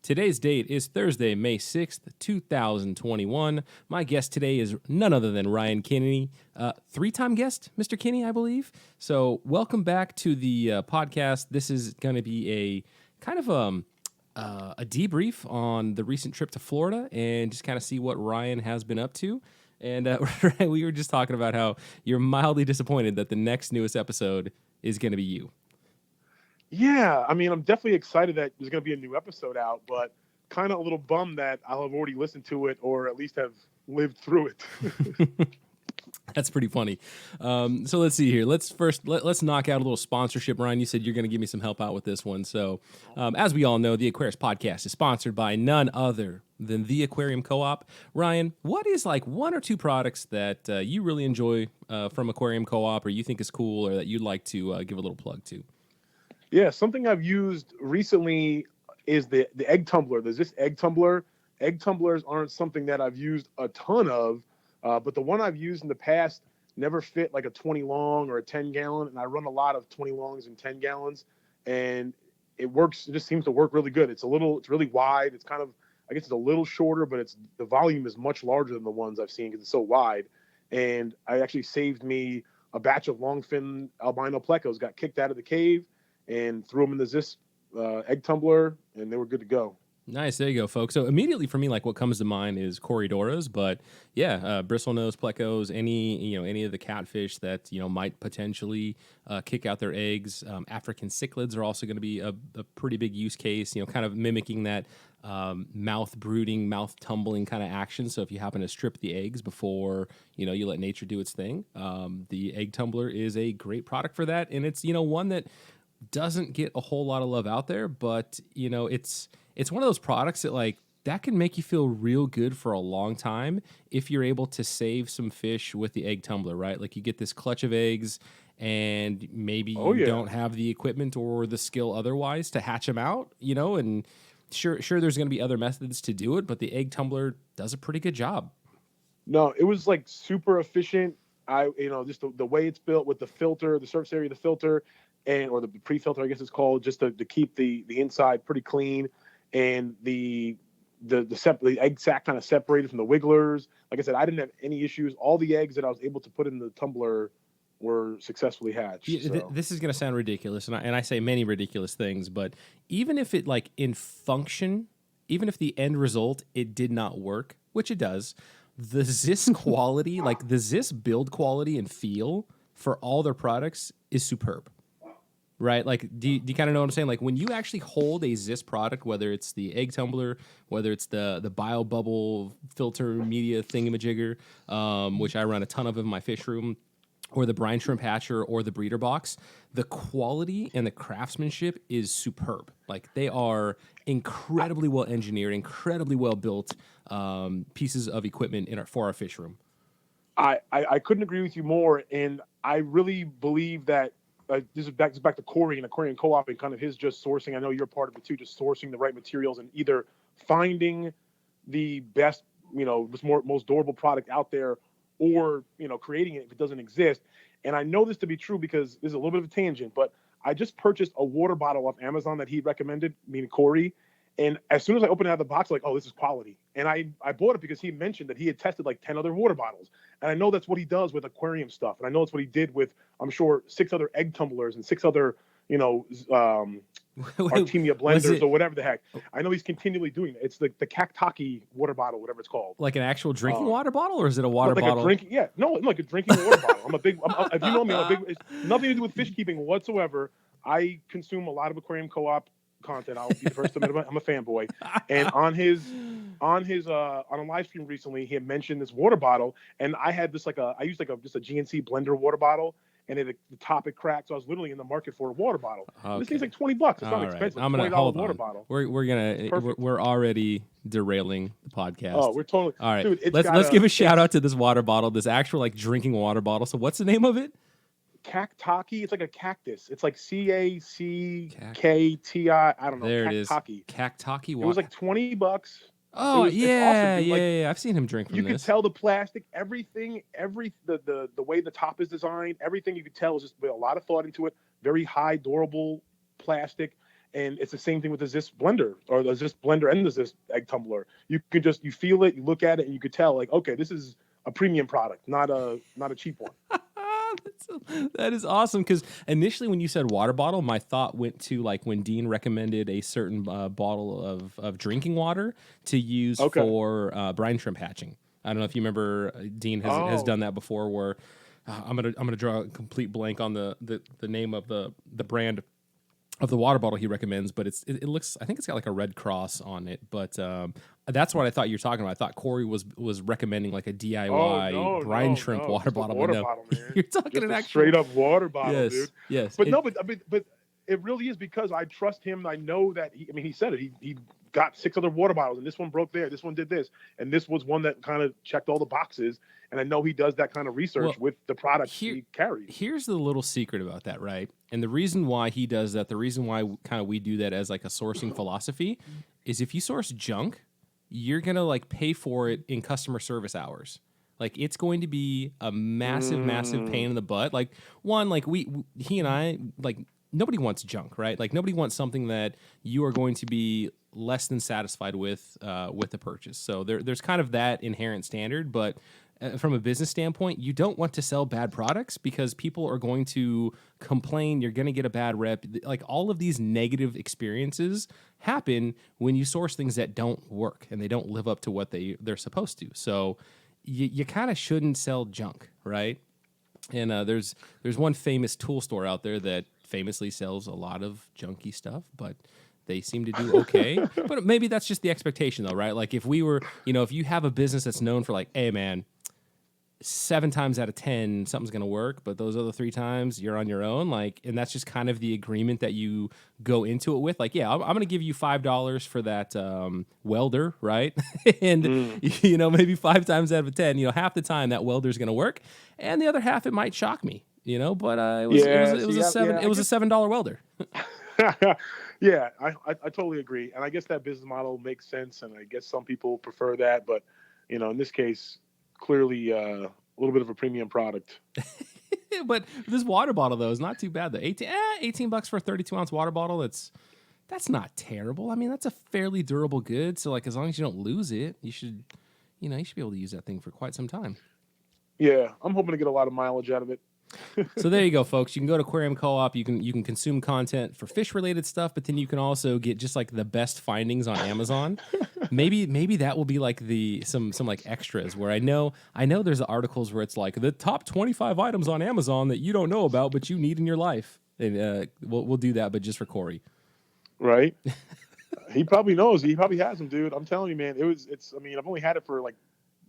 Today's date is Thursday, May 6th, 2021. My guest today is none other than Ryan Kinney, three-time guest, Mr. Kinney, I believe. So welcome back to the podcast. This is going to be a kind of a debrief on the recent trip to Florida and just kind of see what Ryan has been up to. And we were just talking about how you're mildly disappointed that the next newest episode is going to be you. Yeah, I mean, I'm definitely excited that there's going to be a new episode out, but kind of a little bummed that I'll have already listened to it or at least have lived through it. That's pretty funny. So let's see here. Let's knock out a little sponsorship. Ryan, you said you're going to give me some help out with this one. So as we all know, the Aquarist podcast is sponsored by none other than the Aquarium Co-Op. Ryan, what is like one or two products that you really enjoy from Aquarium Co-op or you think is cool or that you'd like to give a little plug to? Yeah, something I've used recently is the egg tumbler. There's this egg tumbler. Egg tumblers aren't something that I've used a ton of, but the one I've used in the past never fit like a 20 long or a 10 gallon, and I run a lot of 20 longs and 10 gallons, and it works. It just seems to work really good. It's really wide. It's kind of, I guess it's a little shorter, but the volume is much larger than the ones I've seen because it's so wide, and I actually saved me a batch of longfin albino plecos. Got kicked out of the cave and threw them in the Ziss Egg Tumbler, and they were good to go. Nice. There you go, folks. So immediately for me, like what comes to mind is Corridoras, but yeah, bristlenose plecos, any of the catfish that, might potentially kick out their eggs. African cichlids are also going to be a pretty big use case, kind of mimicking that mouth brooding, mouth tumbling kind of action. So if you happen to strip the eggs before, you let nature do its thing, the Egg Tumbler is a great product for that. And it's, one that doesn't get a whole lot of love out there, but it's one of those products that can make you feel real good for a long time if you're able to save some fish with the Egg Tumbler, right? Like you get this clutch of eggs and maybe you don't have the equipment or the skill otherwise to hatch them out, and sure there's going to be other methods to do it, but the Egg Tumbler does a pretty good job. No, it was like super efficient. Just the way it's built with the filter, the surface area of the filter, or the pre-filter, I guess it's called, just to keep the inside pretty clean, and the egg sac kind of separated from the wigglers. Like I said, I didn't have any issues. All the eggs that I was able to put in the tumbler were successfully hatched. Yeah, this is going to sound ridiculous, and I say many ridiculous things, but even if it in function, even if the end result it did not work, which it does, the Ziss quality, like the Ziss build quality and feel for all their products is superb. Right? Like, do you kind of know what I'm saying? Like, when you actually hold a Ziss product, whether it's the Egg Tumbler, whether it's the bio bubble filter media thingamajigger, which I run a ton of in my fish room, or the brine shrimp hatcher, or the breeder box, the quality and the craftsmanship is superb. Like, they are incredibly well engineered, incredibly well built pieces of equipment for our fish room. I couldn't agree with you more, and I really believe that this is back to Corey and Aquarium Co-op and kind of his just sourcing. I know you're part of it too, just sourcing the right materials and either finding the best, most durable product out there, or creating it if it doesn't exist. And I know this to be true because this is a little bit of a tangent, but I just purchased a water bottle off Amazon that he recommended, meaning Corey. And as soon as I opened it out of the box, like, oh, this is quality. And I bought it because he mentioned that he had tested like 10 other water bottles. And I know that's what he does with aquarium stuff. And I know that's what he did with, I'm sure, 6 other egg tumblers and 6 other, Artemia blenders or whatever the heck. I know he's continually doing it. It's the Kaktaki water bottle, whatever it's called. Like an actual drinking water bottle, or is it a water bottle? Like a drinking water bottle. If you know me, it's nothing to do with fish keeping whatsoever. I consume a lot of Aquarium Co-op content. I'll be the first to admit I'm a fanboy. And on a live stream recently, he had mentioned this water bottle, and I had this I used just a GNC blender water bottle, and the top it cracked, so I was literally in the market for a water bottle. Okay. This thing's like $20. It's not expensive. I'm gonna hold $20 water bottle. We're already derailing the podcast. Oh, we're totally all right. Dude, let's give a shout out to this water bottle, this actual drinking water bottle. So what's the name of it? Kaktaki. It's like a cactus. It's like CACKTI. I don't know. There Kaktaki. It is. Kaktaki. It was like $20. Oh, yeah, awesome, yeah. I've seen him drink from this. You can tell the plastic, everything, the way the top is designed, everything you could tell is just a lot of thought into it. Very high, durable plastic. And it's the same thing with the Ziss blender or the Ziss blender and the Ziss egg tumbler. You could just, you feel it, you look at it, and you could tell like, okay, this is a premium product, not a cheap one. That is awesome, because initially when you said water bottle, my thought went to like when Dean recommended a certain bottle of drinking water to use for brine shrimp hatching. I don't know if you remember, Dean has done that before. Where I'm gonna draw a complete blank on the name of the brand of the water bottle he recommends, but it looks, I think it's got like a red cross on it, but that's what I thought you were talking about. I thought Corey was recommending like a DIY brine shrimp water bottle. Bottle, man. You're talking just an actual straight up water bottle, dude. Yes, but but it really is because I trust him. I know that he said it. He got 6 other water bottles, and this one broke there. This one did this, and this was one that kind of checked all the boxes. And I know he does that kind of research with the products he carries. Here's the little secret about that, right? And the reason why he does that, the reason why kind of we do that as like a sourcing philosophy, is if you source junk, you're gonna like pay for it in customer service hours. Like it's going to be a massive pain in the butt. Like one, like he and I, like nobody wants junk, right? Like nobody wants something that you are going to be less than satisfied with the purchase. So there's kind of that inherent standard, but from a business standpoint, you don't want to sell bad products because people are going to complain. You're going to get a bad rep. Like all of these negative experiences happen when you source things that don't work and they don't live up to what they're supposed to. So you kind of shouldn't sell junk, right? And there's one famous tool store out there that famously sells a lot of junky stuff, but they seem to do okay. But maybe that's just the expectation though, right? Like if we were, if you have a business that's known for like, hey man, 7 times out of 10, something's going to work, but those other 3 times you're on your own. Like, and that's just kind of the agreement that you go into it with. Like, yeah, I'm going to give you $5 for that welder, right? And maybe 5 times out of 10, half the time that welder's going to work, and the other half it might shock me, But it was a $7 welder. Yeah, I totally agree, and I guess that business model makes sense, and I guess some people prefer that, but in this case, clearly a little bit of a premium product. But this water bottle though is not too bad though. $18 for a 32-ounce water bottle. That's not terrible. I mean, that's a fairly durable good. So like as long as you don't lose it, you should be able to use that thing for quite some time. Yeah, I'm hoping to get a lot of mileage out of it. So there you go, folks. You can go to Aquarium Co-op. You can consume content for fish related stuff, but then you can also get just like the best findings on Amazon. Maybe that will be like some like extras where I know there's articles where it's like the top 25 items on Amazon that you don't know about but you need in your life, and we'll do that, but just for Corey. Right. He probably knows. He probably has them, dude. I'm telling you, man. I've only had it for like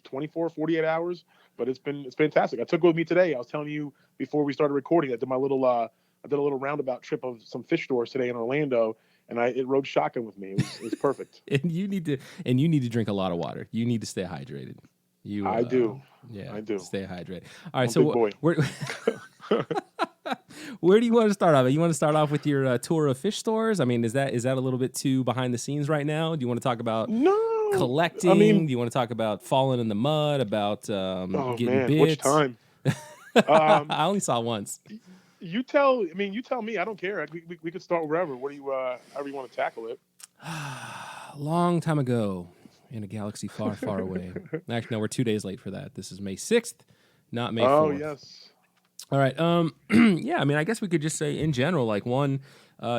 24, 48 hours, but it's fantastic. I took it with me today. I was telling you before we started recording, I did a little roundabout trip of some fish stores today in Orlando, and it rode shotgun with me. It was perfect. And you need to drink a lot of water. You need to stay hydrated. I do. Yeah, I do. Stay hydrated. All right, where do you want to start off? You want to start off with your tour of fish stores? I mean, is that a little bit too behind the scenes right now? Do you want to talk about collecting? Do you want to talk about falling in the mud? About getting bits? Which time? I only saw once. You tell me. I don't care. We could start wherever. What do you? However you want to tackle it. Long time ago, in a galaxy far, far away. Actually, no, we're 2 days late for that. This is May 6th, not May 4th. Oh yes. All right. Yeah. I mean, I guess we could just say in general, like one,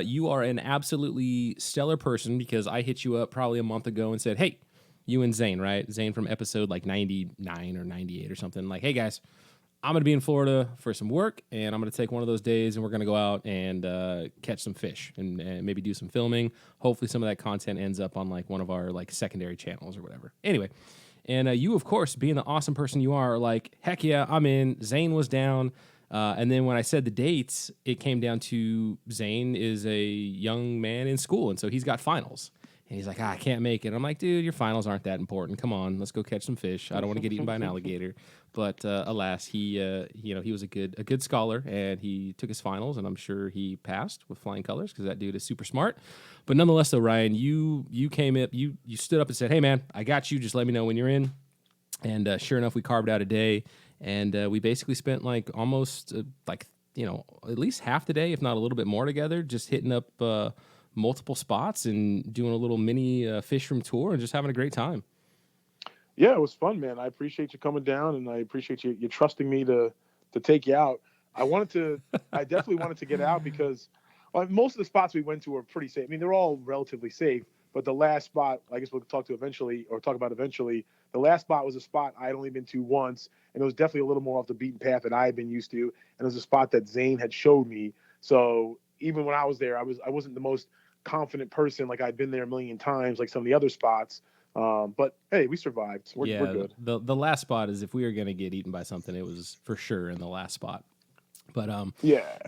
you are an absolutely stellar person because I hit you up probably a month ago and said, hey, you and Zane, right? Zane from episode like 99 or 98 or something. Like, hey guys, I'm going to be in Florida for some work, and I'm going to take one of those days, and we're going to go out and catch some fish and maybe do some filming. Hopefully some of that content ends up on like one of our like secondary channels or whatever. Anyway, and you, of course, being the awesome person you are like, heck yeah, I'm in. Zane was down. And then when I said the dates, it came down to Zane is a young man in school, and so he's got finals. And he's like, I can't make it. I'm like, dude, your finals aren't that important. Come on, let's go catch some fish. I don't want to get eaten by an alligator. But alas, he was a good scholar, and he took his finals, and I'm sure he passed with flying colors because that dude is super smart. But nonetheless, though, Ryan, you came up, you stood up and said, hey, man, I got you. Just let me know when you're in. And sure enough, we carved out a day, and we basically spent like almost at least half the day, if not a little bit more together, just hitting up multiple spots and doing a little mini fish room tour and just having a great time. Yeah, it was fun, man. I appreciate you coming down, and I appreciate you trusting me to take you out. I definitely wanted to get out because most of the spots we went to were pretty safe. I mean, they're all relatively safe, but the last spot, I guess we'll talk about eventually. The last spot was a spot I had only been to once, and it was definitely a little more off the beaten path that I had been used to. And it was a spot that Zane had showed me. So even when I was there, I wasn't the most confident person. Like I'd been there a million times, like some of the other spots. But hey, we survived. We're good. The last spot is if we were gonna get eaten by something, it was for sure in the last spot. But yeah.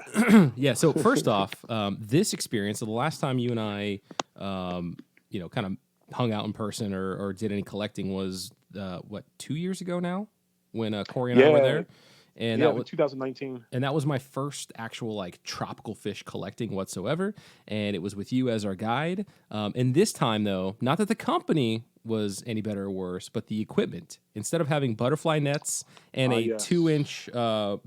yeah. So first off, this experience, so the last time you and I, kind of hung out in person or did any collecting was 2 years ago now, when Corey and I were there. And that was 2019. And that was my first actual like tropical fish collecting whatsoever. And it was with you as our guide. And this time though, not that the company was any better or worse, but the equipment. Instead of having butterfly nets and a 2-inch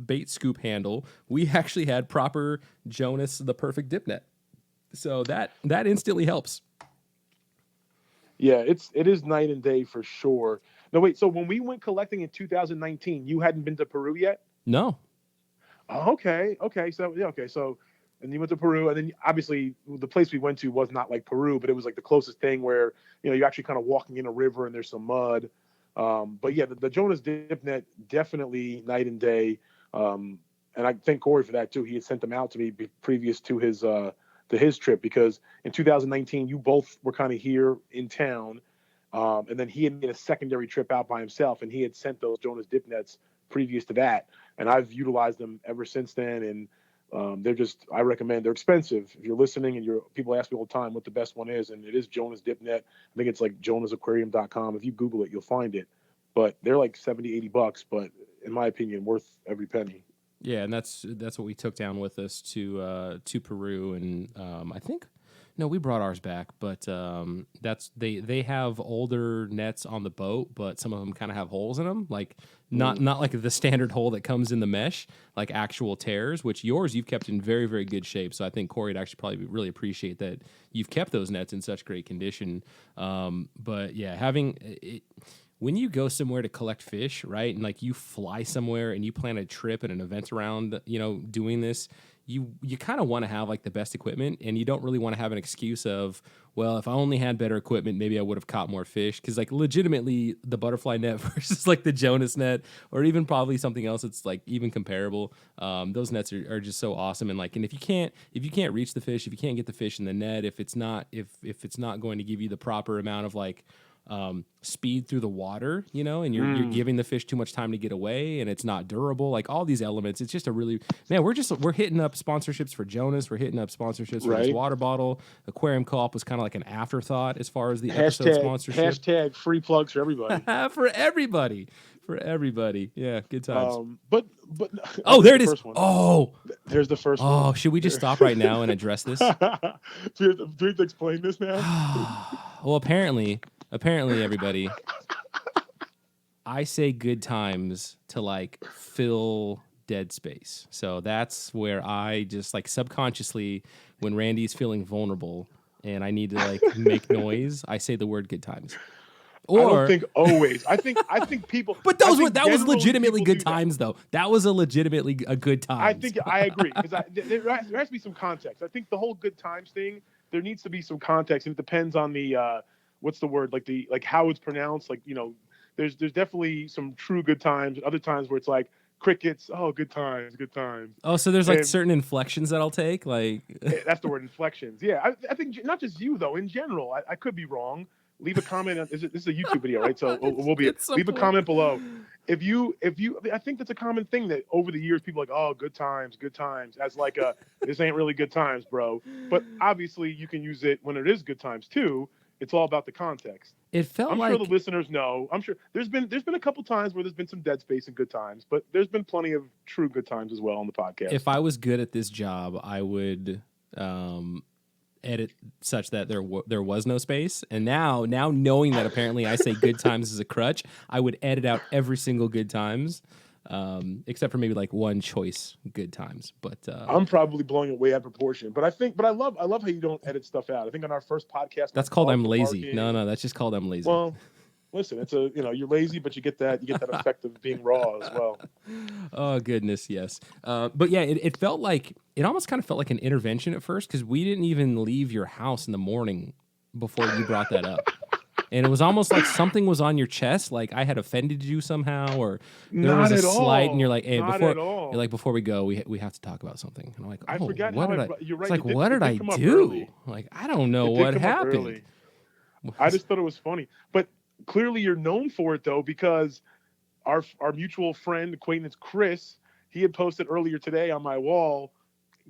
bait scoop handle, we actually had proper Jonas the Perfect dip net. So that instantly helps. Yeah, it is night and day for sure. No, wait. So when we went collecting in 2019, you hadn't been to Peru yet? No. Oh, okay. So yeah, okay. So, and you went to Peru, and then obviously the place we went to was not like Peru, but it was like the closest thing where you're actually kind of walking in a river and there's some mud. But yeah, the Jonas dip net definitely night and day. And I thank Corey for that too. He had sent them out to me previous to his trip, because in 2019 you both were kind of here in town. And then he had made a secondary trip out by himself, and he had sent those Jonas dip nets previous to that. And I've utilized them ever since then. And they're recommend, they're expensive. If you're listening and people ask me all the time what the best one is, and it is Jonas dip net. I think it's like jonasaquarium.com. If you Google it, you'll find it. But they're like $70-$80, but in my opinion, worth every penny. Yeah, and that's what we took down with us to Peru, and I think we brought ours back, but they have older nets on the boat, but some of them kind of have holes in them, like not like the standard hole that comes in the mesh, like actual tears. Which yours you've kept in very, very good shape. So I think Corey would actually probably really appreciate that you've kept those nets in such great condition. But yeah, having it. When you go somewhere to collect fish, right, and like you fly somewhere and you plan a trip and an event around, doing this, you kind of want to have like the best equipment, and you don't really want to have an excuse of, well, if I only had better equipment, maybe I would have caught more fish. Because like legitimately, the butterfly net versus like the Jonas net, or even probably something else that's like even comparable, those nets are just so awesome. And like, and if you can't reach the fish, if you can't get the fish in the net, if it's not going to give you the proper amount of like speed through the water, and you're giving the fish too much time to get away, and it's not durable, like all these elements, it's just we're hitting up sponsorships for Jonas, we're hitting up sponsorships for this water bottle. Aquarium Co-op was kind of like an afterthought as far as the episode sponsorship. Hashtag free plugs for everybody. for everybody. Yeah, good times. But there it is. There's the first one. Oh, should we just stop right now and address this? Do we have to explain this now? Well, apparently everybody, I say good times to like fill dead space. So that's where I just like subconsciously, when Randy's feeling vulnerable and I need to like make noise, I say the word good times. Or, I don't think always. I think people. But that was legitimately good times, though. That was legitimately a good time. I agree, because there has to be some context. I think the whole good times thing, there needs to be some context, and it depends on the what's the word, like how it's pronounced. Like there's definitely some true good times, and other times where it's like crickets. Oh, good times. Oh, so there's like certain inflections that I'll take, like that's the word, inflections. Yeah, I think not just you though. In general, I could be wrong. Leave a comment. This is a YouTube video, right? So leave a comment below. If you, I think that's a common thing that over the years people are like, oh, good times, as like this ain't really good times, bro. But obviously you can use it when it is good times too. It's all about the context. I'm sure the listeners know. I'm sure there's been a couple times where there's been some dead space and good times, but there's been plenty of true good times as well on the podcast. If I was good at this job, I would edit such that there was no space. And now knowing that apparently I say good times as a crutch, I would edit out every single good times. except for maybe like one choice good times. But I'm probably blowing it way out of proportion. But I love how you don't edit stuff out. I think on our first podcast, that's called I'm lazy. No, that's just called I'm lazy. Well, listen, it's you're lazy, but you get that effect of being raw as well. Oh goodness, yes. But yeah, it felt like it almost kind of felt like an intervention at first because we didn't even leave your house in the morning before you brought that up. And it was almost like something was on your chest, like I had offended you somehow, or there was a slight, and you're like, "Hey, before we go, we have to talk about something." And I'm like, "Oh, I forgot what how did you're right. It's like, what did I do? Early. Like, I don't know what happened." I just thought it was funny, but clearly you're known for it though, because our mutual friend acquaintance Chris, he had posted earlier today on my wall,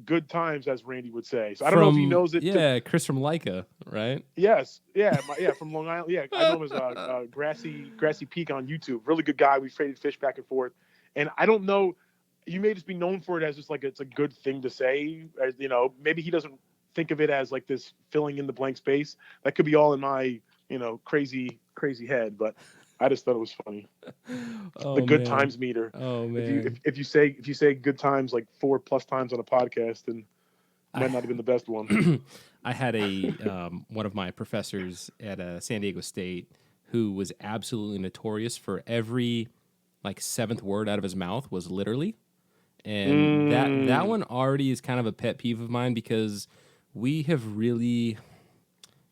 "Good times," as Randy would say. So I don't know if he knows it. Yeah, Chris from Leica, right? Yes, from Long Island. Yeah, I know him as Grassy Peak on YouTube. Really good guy. We traded fish back and forth, and I don't know. You may just be known for it as just like it's a good thing to say. Maybe he doesn't think of it as like this filling in the blank space. That could be all in my crazy head, but I just thought it was funny. The good times meter. Oh man! If you say good times like 4+ times on a podcast, then it might not have been the best one. I had one of my professors at San Diego State who was absolutely notorious for every like seventh word out of his mouth was literally, and that one already is kind of a pet peeve of mine because we have really.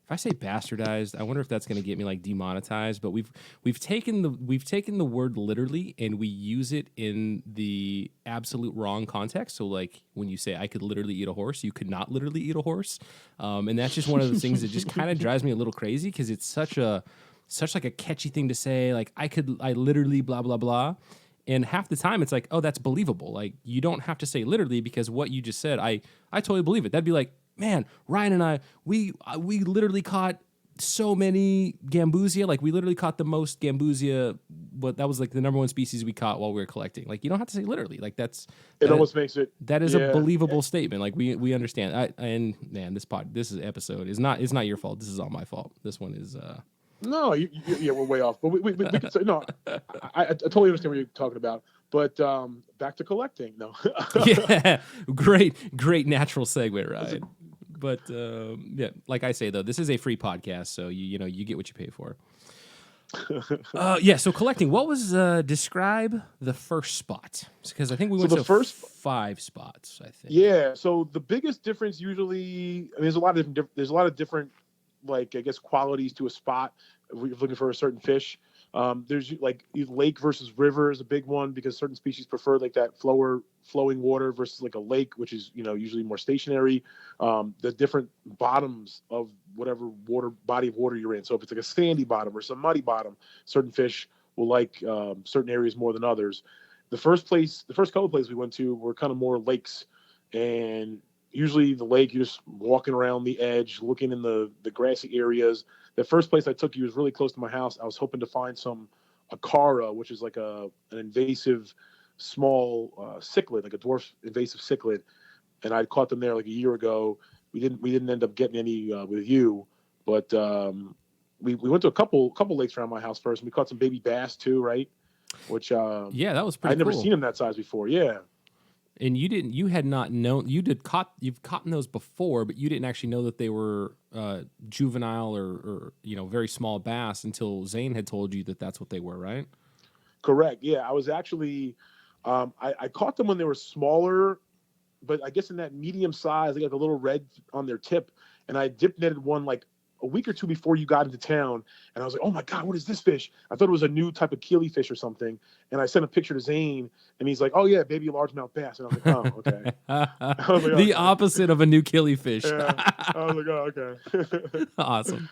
If I say bastardized, I wonder if that's going to get me like demonetized. But we've taken the word literally and we use it in the absolute wrong context. So like when you say I could literally eat a horse, you could not literally eat a horse, and that's just one of the things that just kind of drives me a little crazy because it's such like a catchy thing to say. Like I literally blah blah blah. And half the time it's like, oh, that's believable. Like you don't have to say literally because what you just said, I totally believe it. That'd be like, man, Ryan and I, we literally caught so many gambusia. Like we literally caught the most gambusia. But that was like the number one species we caught while we were collecting. Like you don't have to say literally. Like almost makes it. That is a believable statement. Like we understand. And man, this episode is not your fault. This is all my fault. This one is. No, we're way off. But we could say no. I totally understand what you're talking about. But back to collecting. No. Yeah, great natural segue, right? But yeah, like I say though, this is a free podcast, so you get what you pay for. Yeah. So collecting. What was describe the first spot? Because I think we went to the first 5 spots. I think. Yeah. So the biggest difference usually, there's a lot of different, like I guess qualities to a spot. If you're looking for a certain fish. There's like lake versus river is a big one because certain species prefer like that flowing water versus like a lake, which is usually more stationary. The different bottoms of whatever body of water you're in. So if it's like a sandy bottom or some muddy bottom, certain fish will like certain areas more than others. The first couple of places we went to were kind of more lakes, and usually the lake you're just walking around the edge, looking in the grassy areas. The first place I took you was really close to my house. I was hoping to find some Acara, which is like an invasive small cichlid, like a dwarf invasive cichlid, and I caught them there like a year ago. We didn't end up getting any with you, but we went to a couple lakes around my house first, and we caught some baby bass too, right? Which yeah, that was pretty. I'd never cool. seen them that size before. Yeah. And you had not known you've caught those before, but you didn't actually know that they were juvenile or very small bass until Zane had told you that that's what they were, right? Correct. Yeah, I was actually I caught them when they were smaller, but I guess in that medium size, they got the little red on their tip, and I dip netted one like a week or two before you got into town, and I was like, oh my God, what is this fish? I thought it was a new type of keely fish or something, and I sent a picture to Zane, and he's like, oh yeah, baby largemouth bass, and I was like, oh, okay. Was like, the opposite of a new keely fish. Yeah. I was like, oh, okay. Awesome.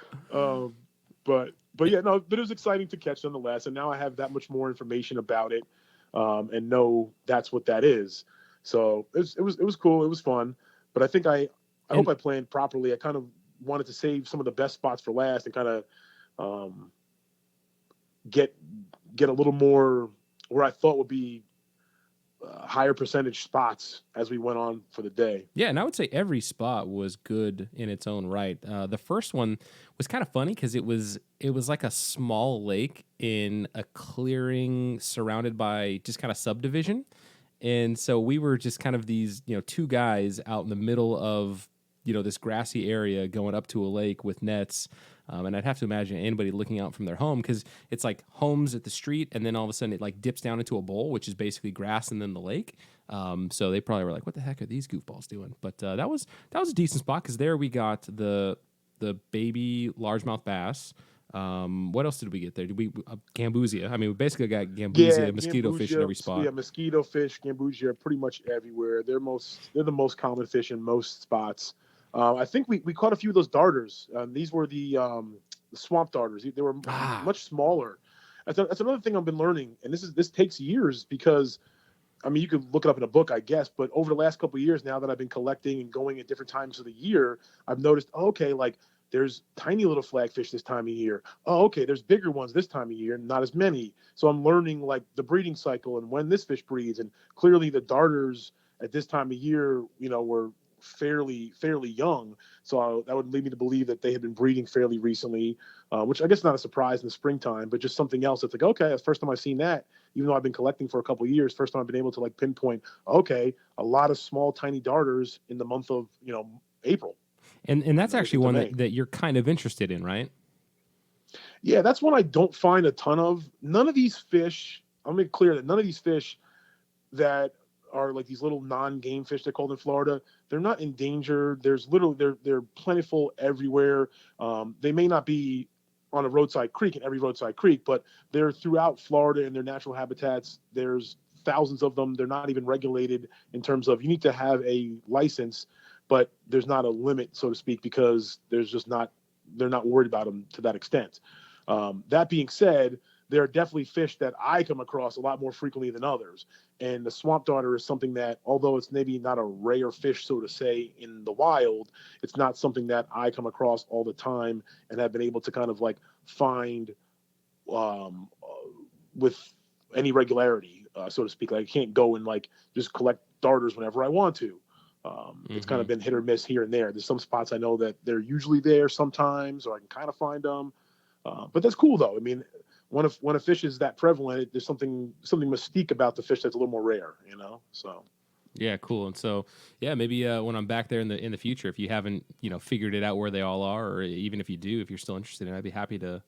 But it was exciting to catch nonetheless, and now I have that much more information about it, and know that's what that is. So it was cool, it was fun, but I think I hope I planned properly. I kind of wanted to save some of the best spots for last and kind of get a little more where I thought would be higher percentage spots as we went on for the day. Yeah, and I would say every spot was good in its own right. The first one was kind of funny because it was like a small lake in a clearing surrounded by just kind of subdivision, and so we were just kind of these two guys out in the middle of this grassy area going up to a lake with nets. And I'd have to imagine anybody looking out from their home because it's like homes at the street, and then all of a sudden it like dips down into a bowl, which is basically grass and then the lake. So they probably were like, "What the heck are these goofballs doing?" But that was a decent spot because there we got the baby largemouth bass. What else did we get there? Did we gambusia? I mean, we basically got gambusia, mosquito fish in every spot. Yeah, mosquito fish, gambusia are pretty much everywhere. They're the most common fish in most spots. I think we caught a few of those darters. These were the swamp darters. They were much smaller. That's another thing I've been learning, and this takes years because, I mean, you could look it up in a book, I guess, but over the last couple of years, now that I've been collecting and going at different times of the year, I've noticed, okay, like there's tiny little flagfish this time of year. Oh, okay, there's bigger ones this time of year, not as many. So I'm learning like the breeding cycle and when this fish breeds, and clearly the darters at this time of year, were fairly young, so that would lead me to believe that they had been breeding fairly recently, which I guess not a surprise in the springtime, but just something else that's like, okay, that's the first time I've seen that, even though I've been collecting for a couple of years. First time I've been able to like pinpoint, okay, a lot of small tiny darters in the month of April, and that's actually one that you're kind of interested in, right? Yeah, that's one I don't find a ton of. None of these fish, I'll make clear that none of these fish that are like these little non-game fish they're called in Florida, they're not endangered. They're plentiful everywhere. They may not be on a roadside creek in every roadside creek, but they're throughout Florida in their natural habitats. There's thousands of them. They're not even regulated in terms of you need to have a license, but there's not a limit, so to speak, because they're not worried about them to that extent. That being said, there are definitely fish that I come across a lot more frequently than others. And the swamp darter is something that, although it's maybe not a rare fish, so to say, in the wild, it's not something that I come across all the time and have been able to kind of like find with any regularity, so to speak. Like I can't go and like just collect darters whenever I want to. It's kind of been hit or miss here and there. There's some spots I know that they're usually there sometimes, or I can kind of find them. But that's cool though. I mean, when a fish is that prevalent, there's something mystique about the fish that's a little more rare, So yeah, cool. And so yeah, maybe when I'm back there in the future, if you haven't figured it out where they all are, or even if you do, if you're still interested, I'd be happy to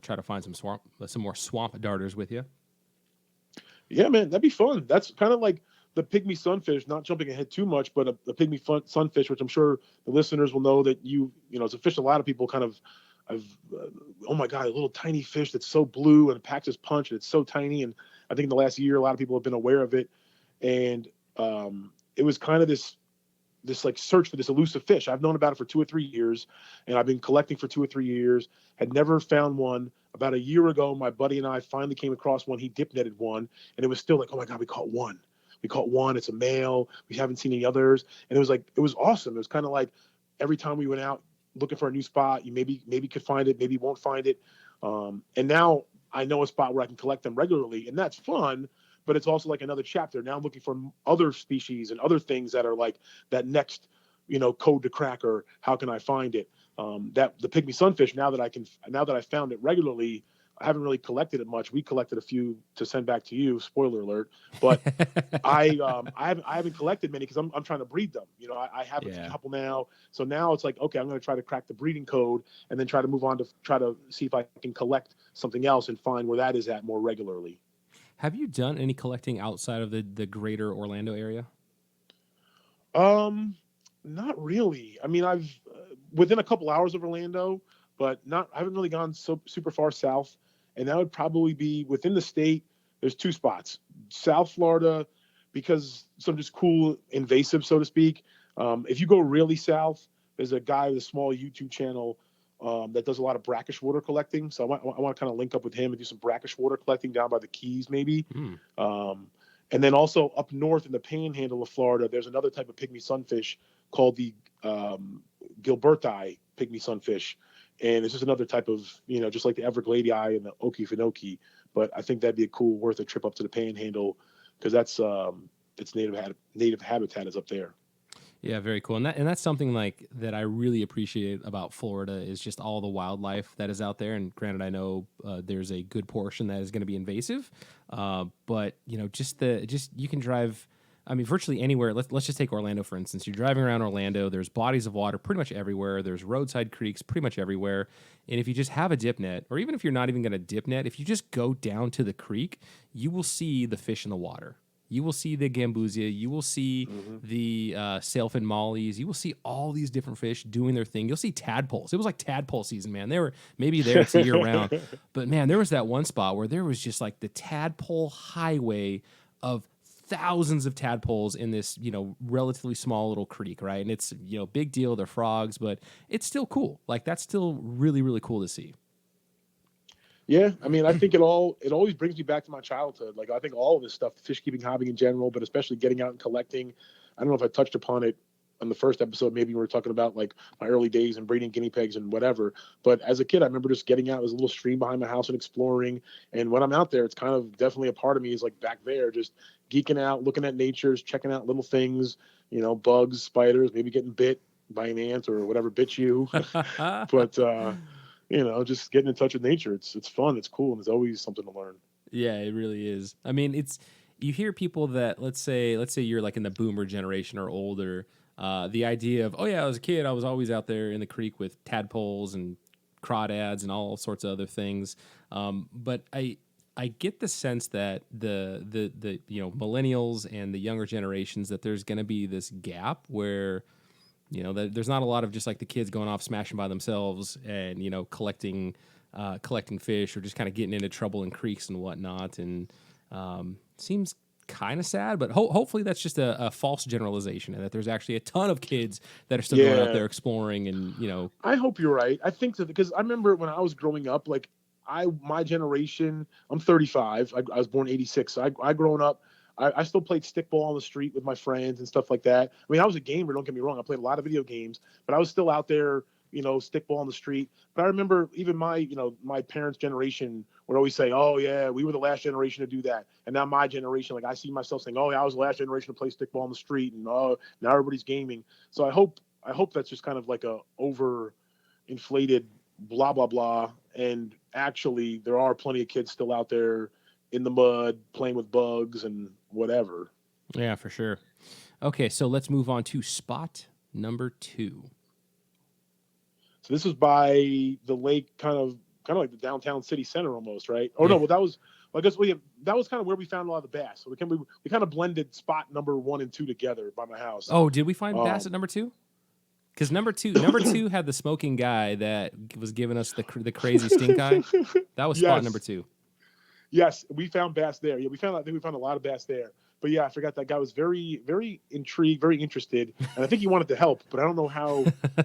try to find some more swamp darters with you. Yeah, man, that'd be fun. That's kind of like the pygmy sunfish. Not jumping ahead too much, but the pygmy sunfish, which I'm sure the listeners will know that it's a fish a lot of people kind of. Oh my God, a little tiny fish that's so blue and packs his punch and it's so tiny. And I think in the last year, a lot of people have been aware of it. And it was kind of this like search for this elusive fish. I've known about it for 2 or 3 years, and I've been collecting for 2 or 3 years, had never found one. About a year ago, my buddy and I finally came across one. He dip netted one, and it was still like, oh my God, we caught one. We caught one. It's a male. We haven't seen any others. And it was awesome. It was kind of like every time we went out looking for a new spot, you maybe could find it, maybe won't find it. And now I know a spot where I can collect them regularly, and that's fun, but it's also like another chapter. Now I'm looking for other species and other things that are like that next, code to crack, or how can I find it? That the pygmy sunfish, now that I found it regularly, I haven't really collected it much. We collected a few to send back to you. Spoiler alert. But I haven't collected many because I'm trying to breed them. I have a couple now. So now it's like, okay, I'm going to try to crack the breeding code and then try to move on to try to see if I can collect something else and find where that is at more regularly. Have you done any collecting outside of the greater Orlando area? Not really. I mean, I've within a couple hours of Orlando, but I haven't really gone so super far south. And that would probably be within the state. There's 2 spots, South Florida, because some just cool invasive, so to speak. If you go really south, there's a guy with a small YouTube channel that does a lot of brackish water collecting. So I want to kind of link up with him and do some brackish water collecting down by the Keys, maybe. And then also up north in the panhandle of Florida, there's another type of pygmy sunfish called the Gilberti pygmy sunfish. And it's just another type of, just like the Evergladii and the Okefenokee. But I think that'd be worth a trip up to the panhandle because that's its native habitat is up there. Yeah, very cool. And that's something like that I really appreciate about Florida is just all the wildlife that is out there. And granted, I know there's a good portion that is going to be invasive, but you know, just you can drive. I mean, virtually anywhere. Let's just take Orlando for instance. You're driving around Orlando. There's bodies of water pretty much everywhere. There's roadside creeks pretty much everywhere. And if you just have a dip net, or even if you're not even going to dip net, if you just go down to the creek, you will see the fish in the water. You will see the gambusia. You will see the sailfin mollies. You will see all these different fish doing their thing. You'll see tadpoles. It was like tadpole season, man. They were maybe there it's a year round, but man, there was that one spot where there was just like the tadpole highway of thousands of tadpoles in this, you know, relatively small little creek, right? And it's, you know, big deal. They're frogs, but it's still cool. Like that's still really, really cool to see. Yeah, I mean, I think it always brings me back to my childhood. Like, I think all of this stuff, the fish keeping hobby in general, but especially getting out and collecting. I don't know if I touched upon it on the first episode. Maybe we were talking about like my early days and breeding guinea pigs and whatever. But as a kid, I remember just getting out. There's a little stream behind my house and exploring. And when I'm out there, it's kind of definitely a part of me is like back there, just geeking out, looking at natures, checking out little things, you know, bugs, spiders, maybe getting bit by an ant or whatever bit you. But, you know, just getting in touch with nature. It's fun. It's cool. And there's always something to learn. Yeah, it really is. I mean, you hear people that let's say you're like in the boomer generation or older. The idea of, oh yeah, as a kid, I was always out there in the creek with tadpoles and crawdads and all sorts of other things. But I get the sense that the you know millennials and the younger generations that there's going to be this gap where you know there's not a lot of just like the kids going off smashing by themselves and you know collecting fish or just kind of getting into trouble in creeks and whatnot. And seems kind of sad, but hopefully that's just a false generalization and that there's actually a ton of kids that are still going out there exploring and, you know. I hope you're right. I think so because I remember when I was growing up, like my generation, I'm 35. I was born 86. So I growing up, I still played stickball on the street with my friends and stuff like that. I mean, I was a gamer, don't get me wrong. I played a lot of video games, but I was still out there, you know, stickball on the street. But I remember even my parents' generation would always say, oh, yeah, we were the last generation to do that. And now my generation, like I see myself saying, oh, yeah, I was the last generation to play stickball on the street. And oh, now everybody's gaming. So I hope that's just kind of like a over-inflated blah, blah, blah. And actually, there are plenty of kids still out there in the mud playing with bugs and whatever. Yeah, for sure. Okay, so let's move on to spot number 2. So this was by the lake, kind of like the downtown city center almost, right? Oh, yeah. No, well, that was kind of where we found a lot of the bass. So we kind of blended spot number 1 and 2 together by my house. Oh, did we find bass at number 2? Because number two had the smoking guy that was giving us the crazy stink eye. That was spot number 2. Yes, we found bass there. Yeah, I think we found a lot of bass there. But yeah, I forgot that guy was very, very intrigued, very interested, and I think he wanted to help, but I don't know how.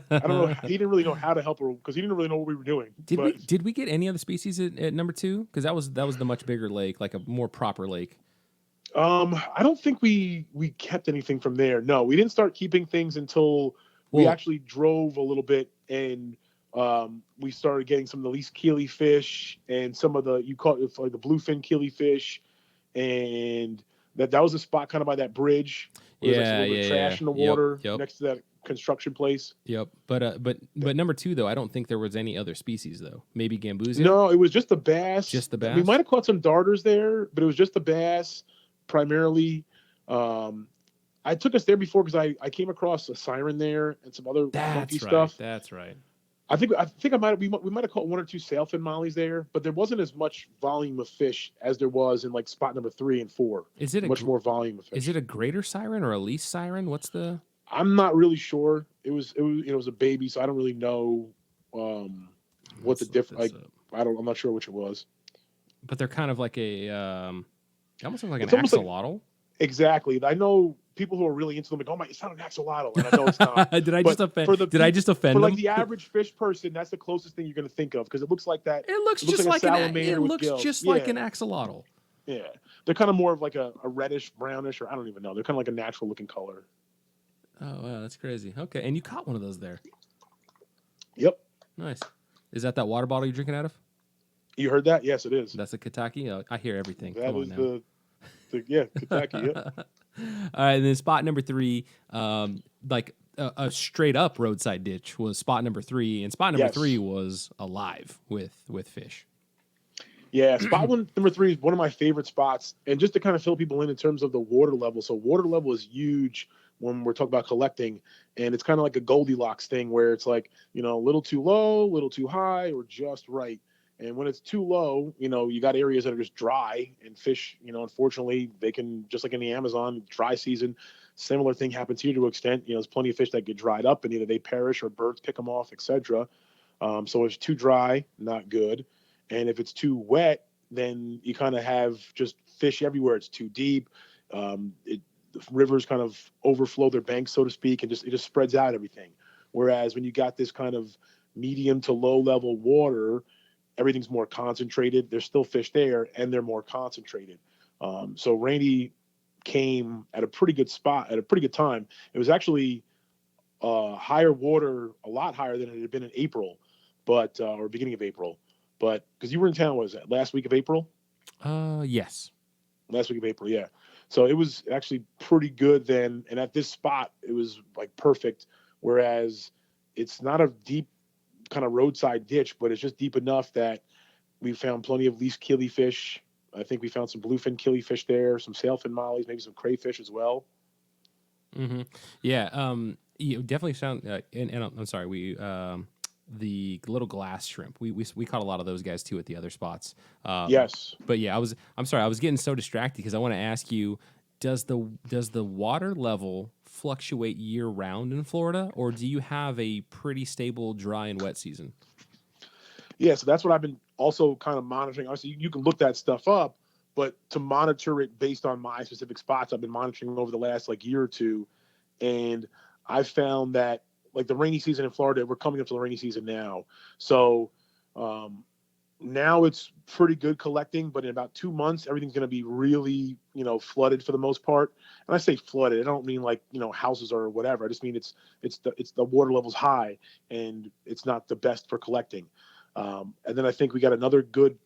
I don't know. He didn't really know how to help her because he didn't really know what we were doing. Did we get any other species at number 2? Because that was the much bigger lake, like a more proper lake. I don't think we kept anything from there. No, we didn't start keeping things until we actually drove a little bit and. We started getting some of the least keely fish and some of the like the bluefin keely fish, and that was a spot kind of by that bridge. Where there's a little bit of trash in the water next to that construction place. Yep, but number 2 though, I don't think there was any other species though. Maybe gambusia. No, it was just the bass. Just the bass. We might have caught some darters there, but it was just the bass primarily. I took us there before because I came across a siren there and some other funky stuff. That's right. I think we might have caught 1 or 2 sailfin mollies there, but there wasn't as much volume of fish as there was in like spot number 3 and 4. Is it much more volume of fish? Is it a greater siren or a least siren? What's the? I'm not really sure. It was a baby, so I don't really know what the difference. I'm not sure which it was. But they're kind of like a almost like an axolotl. Exactly. I know people who are really into them like, oh my, it's not an axolotl, and I know it's not. Did I just offend for them? Like the average fish person, that's the closest thing you're going to think of because it looks like that. It looks just like an axolotl. Yeah, they're kind of more of like a reddish, brownish, or I don't even know. They're kind of like a natural looking color. Oh wow, that's crazy. Okay, and you caught one of those there. Yep. Nice. Is that water bottle you're drinking out of? You heard that? Yes, it is. That's a Kentucky. I hear everything. That is the Yeah, Kentucky. Yeah. All right, and then spot number 3, like a straight up roadside ditch was spot number 3, and spot number 3 Yes. was alive with fish. Yeah, spot one, number 3 is one of my favorite spots. And just to kind of fill people in terms of the water level. So water level is huge when we're talking about collecting. And it's kind of like a Goldilocks thing where it's like, a little too low, a little too high, or just right. And when it's too low, you got areas that are just dry and fish, unfortunately, they can, just like in the Amazon, dry season, similar thing happens here to an extent. There's plenty of fish that get dried up and either they perish or birds pick them off, etc. So if it's too dry, not good. And if it's too wet, then you kind of have just fish everywhere. It's too deep. The rivers kind of overflow their banks, so to speak, and it just spreads out everything. Whereas when you got this kind of medium to low level water, everything's more concentrated. There's still fish there, and they're more concentrated. So Rainy came at a pretty good spot at a pretty good time. It was actually higher water, a lot higher than it had been in April, but or beginning of April. But because you were in town, what was that, last week of April? Yes. Last week of April, yeah. So it was actually pretty good then. And at this spot, it was like perfect. Whereas it's not a deep kind of roadside ditch, but it's just deep enough that we found plenty of least killifish. I think we found some bluefin killifish there, some sailfin mollies, maybe some crayfish as well. Mm-hmm. Yeah. You definitely found, and I'm sorry, the little glass shrimp. We caught a lot of those guys too at the other spots. Yes. But yeah, I'm sorry, I was getting so distracted because I want to ask you, does the water level fluctuate year round in Florida, or do you have a pretty stable dry and wet season? Yeah, so that's what I've been also kind of monitoring. Obviously, you can look that stuff up, but to monitor it based on my specific spots, I've been monitoring over the last year or two, and I've found that like the rainy season in Florida, we're coming up to the rainy season now. So now it's pretty good collecting, but in about 2 months, everything's going to be really, flooded for the most part. And I say flooded, I don't mean houses or whatever. I just mean it's the water level's high and it's not the best for collecting. And then I think we got another good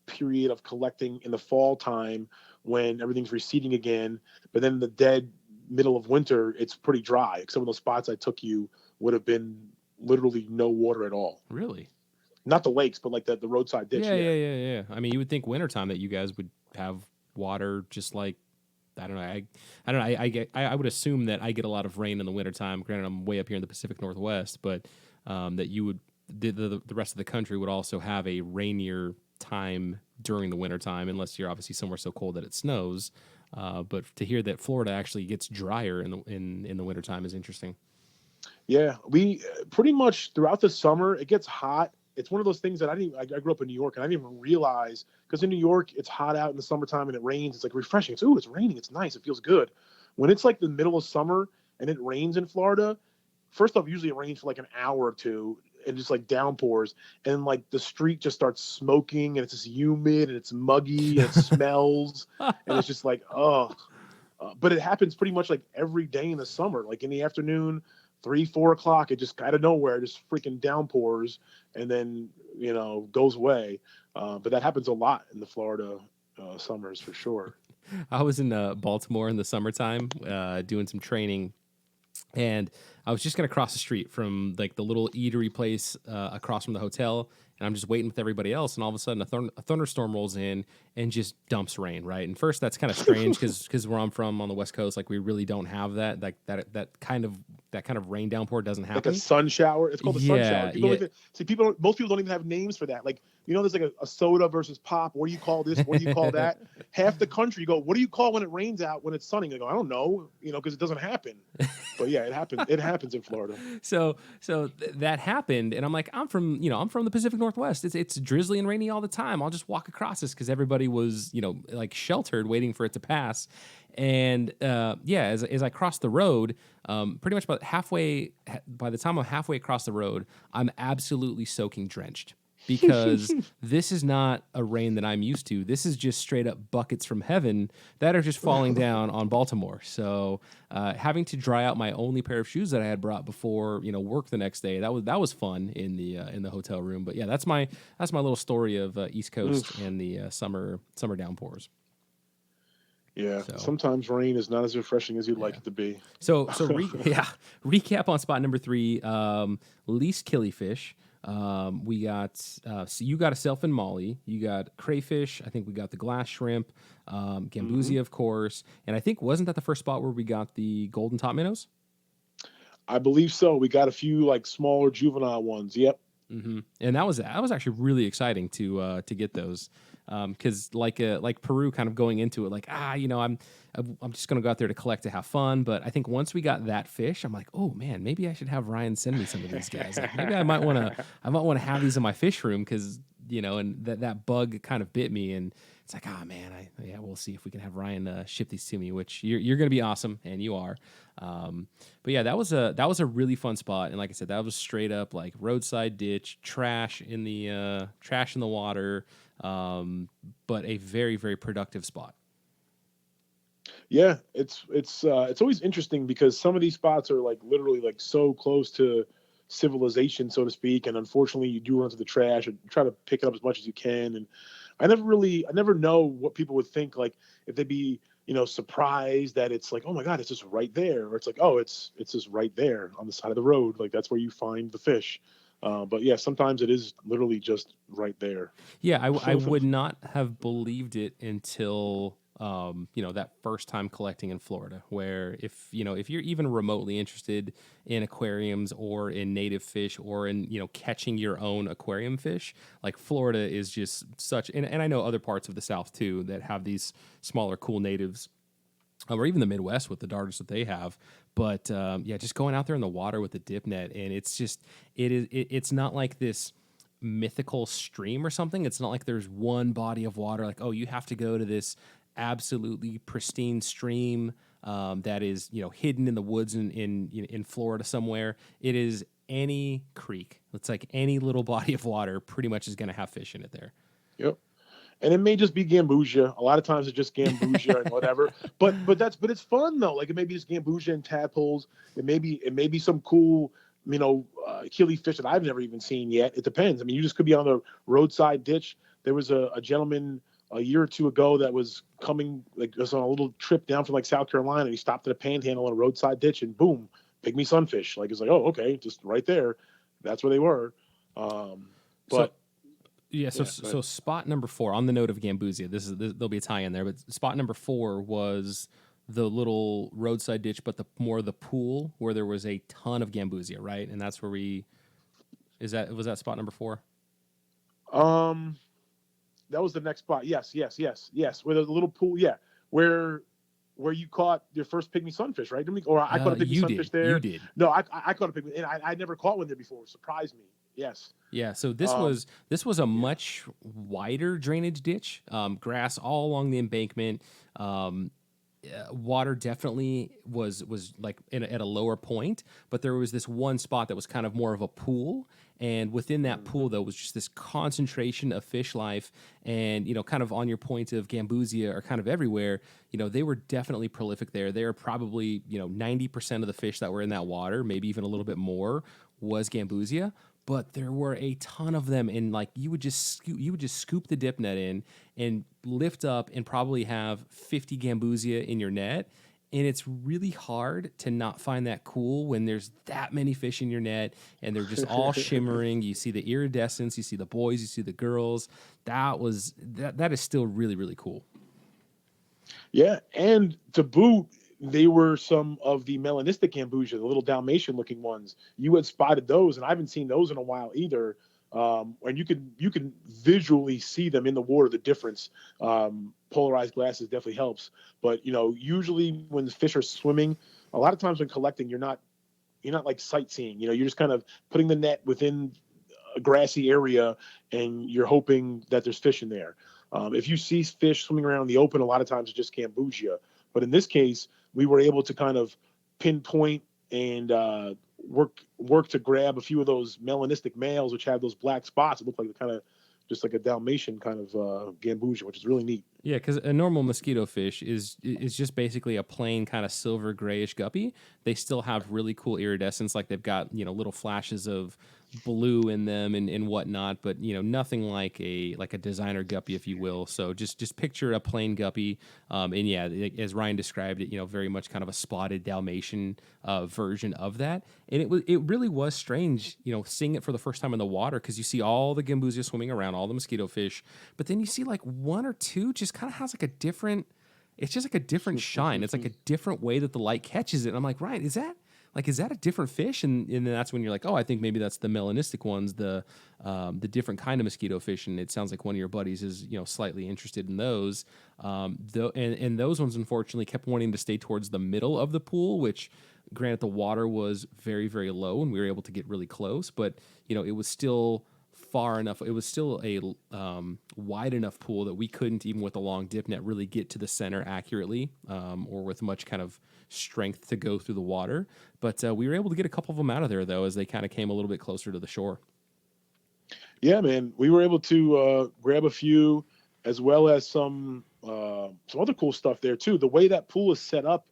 period of collecting in the fall time when everything's receding again. But then the dead middle of winter, it's pretty dry. Some of those spots I took you would have been literally no water at all. Really? Not the lakes, but like the roadside ditch. Yeah. I mean, you would think wintertime that you guys would have water just like, I don't know. I would assume that I get a lot of rain in the wintertime. Granted, I'm way up here in the Pacific Northwest, but that you would, the rest of the country would also have a rainier time during the wintertime, unless you're obviously somewhere so cold that it snows. But to hear that Florida actually gets drier in the wintertime is interesting. Yeah, we pretty much throughout the summer, it gets hot. It's one of those things that I grew up in New York and I didn't even realize, because in New York, it's hot out in the summertime and it rains. It's like refreshing. It's raining. It's nice. It feels good. When it's like the middle of summer and it rains in Florida, first off, usually it rains for like an hour or two and just like downpours. And like the street just starts smoking and it's just humid and it's muggy and it smells. And it's just like, oh. But it happens pretty much like every day in the summer, like in the afternoon, 3-4 o'clock, it just out of nowhere just freaking downpours and then goes away. But that happens a lot in the Florida summers for sure. I was in Baltimore in the summertime doing some training, and I was just gonna cross the street from like the little eatery place across from the hotel, and I'm just waiting with everybody else, and all of a sudden a thunderstorm rolls in and just dumps rain, right? And first that's kind of strange because where I'm from on the West Coast, like we really don't have that kind of rain downpour doesn't happen. Like a sun shower. It's called a sun shower. Most people don't even have names for that. Like, there's like a soda versus pop. What do you call this? What do you call that? Half the country go, what do you call when it rains out, when it's sunny? They go, I don't know, because it doesn't happen. But yeah, it happens. It happens in Florida. So that happened, and I'm like, I'm from the Pacific Northwest. It's drizzly and rainy all the time. I'll just walk across this because everybody was like sheltered, waiting for it to pass. And as I crossed the road, pretty much by the time I'm halfway across the road, I'm absolutely soaking drenched. Because this is not a rain that I'm used to. This is just straight up buckets from heaven that are just falling down on Baltimore. So having to dry out my only pair of shoes that I had brought before work the next day, that was fun in the hotel room. But yeah, that's my little story of East Coast and the summer downpours. Yeah, So sometimes rain is not as refreshing as you'd like yeah. it to be. Yeah, recap on spot number 3. Least killifish. We got so you got a self molly. You got crayfish. I think we got the glass shrimp, Hmm. gambusia, of course, and I think wasn't that the first spot where we got the golden top minnows? I believe so. We got a few like smaller juvenile ones. Yep. And that was actually really exciting to get those, because like Peru, kind of going into it like, I'm just gonna go out there to collect to have fun. But I think once we got that fish, I'm like, oh man, maybe I should have Ryan send me some of these guys. Like maybe I might want to have these in my fish room, because and that bug kind of bit me, and it's like, oh man, we'll see if we can have Ryan ship these to me, which you're gonna be awesome, and you are. But yeah, that was a really fun spot, and like I said, that was straight up like roadside ditch, trash in the water, but a very very productive spot. Yeah, it's always interesting because some of these spots are like literally like so close to civilization, so to speak, and unfortunately, you do run into the trash and try to pick it up as much as you can. And I never know what people would think, like if they'd be, surprised that it's like, oh my god, it's just right there, or it's like, oh, it's just right there on the side of the road, like that's where you find the fish. But yeah, sometimes it is literally just right there. Yeah, I would not have believed it until that first time collecting in Florida, where if you're even remotely interested in aquariums or in native fish or in catching your own aquarium fish, like Florida is just such, and I know other parts of the South too that have these smaller cool natives, or even the Midwest with the darters that they have. But yeah, just going out there in the water with the dip net, and it's not like this mythical stream or something. It's not like there's one body of water like, oh, you have to go to this absolutely pristine stream that is hidden in the woods in Florida somewhere. It is any creek. It's like any little body of water pretty much is going to have fish in it there. Yep. And it may just be gambusia. A lot of times it's just gambusia and whatever. But it's fun though. Like it may be just gambusia and tadpoles. It may be some cool, killifish that I've never even seen yet. It depends. I mean, you just could be on the roadside ditch. There was a gentleman a year or two ago that was coming like was on a little trip down from like South Carolina. And he stopped at a panhandle on a roadside ditch and boom, pygmy sunfish. Like it's like, oh, okay, just right there. That's where they were. So But yeah, so yeah, go ahead. so spot number 4 on the note of Gambusia. There'll be a tie in there, but spot number 4 was the little roadside ditch, but the pool where there was a ton of Gambusia, right? And that's where was that spot number 4? Um, that was the next spot. Yes, yes, yes, yes. Where there's a little pool. Yeah, where where you caught your first pygmy sunfish, right? Or I caught a pygmy sunfish You there. did. No, I caught a pygmy, and I never caught one there before. It surprised me. Yes. Yeah, so Um. this was a Yeah. much wider drainage ditch, grass all along the embankment. Um, Water definitely was like at a lower point, but there was this one spot that was kind of more of a pool, and within that Hmm. pool though was just this concentration of fish life, and kind of on your point of gambusia are kind of everywhere. They were definitely prolific there. They are probably 90% of the fish that were in that water, maybe even a little bit more, was gambusia. But there were a ton of them, and like you would just scoop the dip net in and lift up and probably have 50 gambusia in your net. And it's really hard to not find that cool when there's that many fish in your net and they're just all shimmering. You see the iridescence, you see the boys, you see the girls. That is still really, really cool. Yeah, and to boot, they were some of the melanistic ambusia, the little Dalmatian looking ones. You had spotted those, and I haven't seen those in a while either. And you can visually see them in the water. The difference. Polarized glasses definitely helps, but usually when the fish are swimming, a lot of times when collecting, you're not like sightseeing. You're just kind of putting the net within a grassy area, and you're hoping that there's fish in there. If you see fish swimming around in the open, a lot of times it's just gambusia. But in this case, we were able to kind of pinpoint and work to grab a few of those melanistic males, which have those black spots. It looked like the kind of just like a Dalmatian kind of gambusia, which is really neat. Yeah, because a normal mosquito fish is just basically a plain kind of silver grayish guppy. They still have really cool iridescence, like they've got little flashes of blue in them and whatnot, but nothing like a designer guppy, if you will. So just picture a plain guppy, and yeah, as Ryan described it, very much kind of a spotted Dalmatian version of that. And it really was strange, seeing it for the first time in the water, because you see all the gambusia swimming around, all the mosquito fish, but then you see like one or two just kind of has like a different. It's just like a different shine. It's like a different way that the light catches it. And I'm like, Ryan, is that a different fish? And then that's when you're like, oh, I think maybe that's the melanistic ones, the different kind of mosquito fish. And it sounds like one of your buddies is slightly interested in those. And those ones unfortunately kept wanting to stay towards the middle of the pool, which granted the water was very, very low and we were able to get really close, but it was still far enough. It was still a wide enough pool that we couldn't, even with a long dip net, really get to the center accurately, or with much kind of strength to go through the water. But we were able to get a couple of them out of there, though, as they kind of came a little bit closer to the shore. Yeah, man, we were able to grab a few, as well as some other cool stuff there too. The way that pool is set up,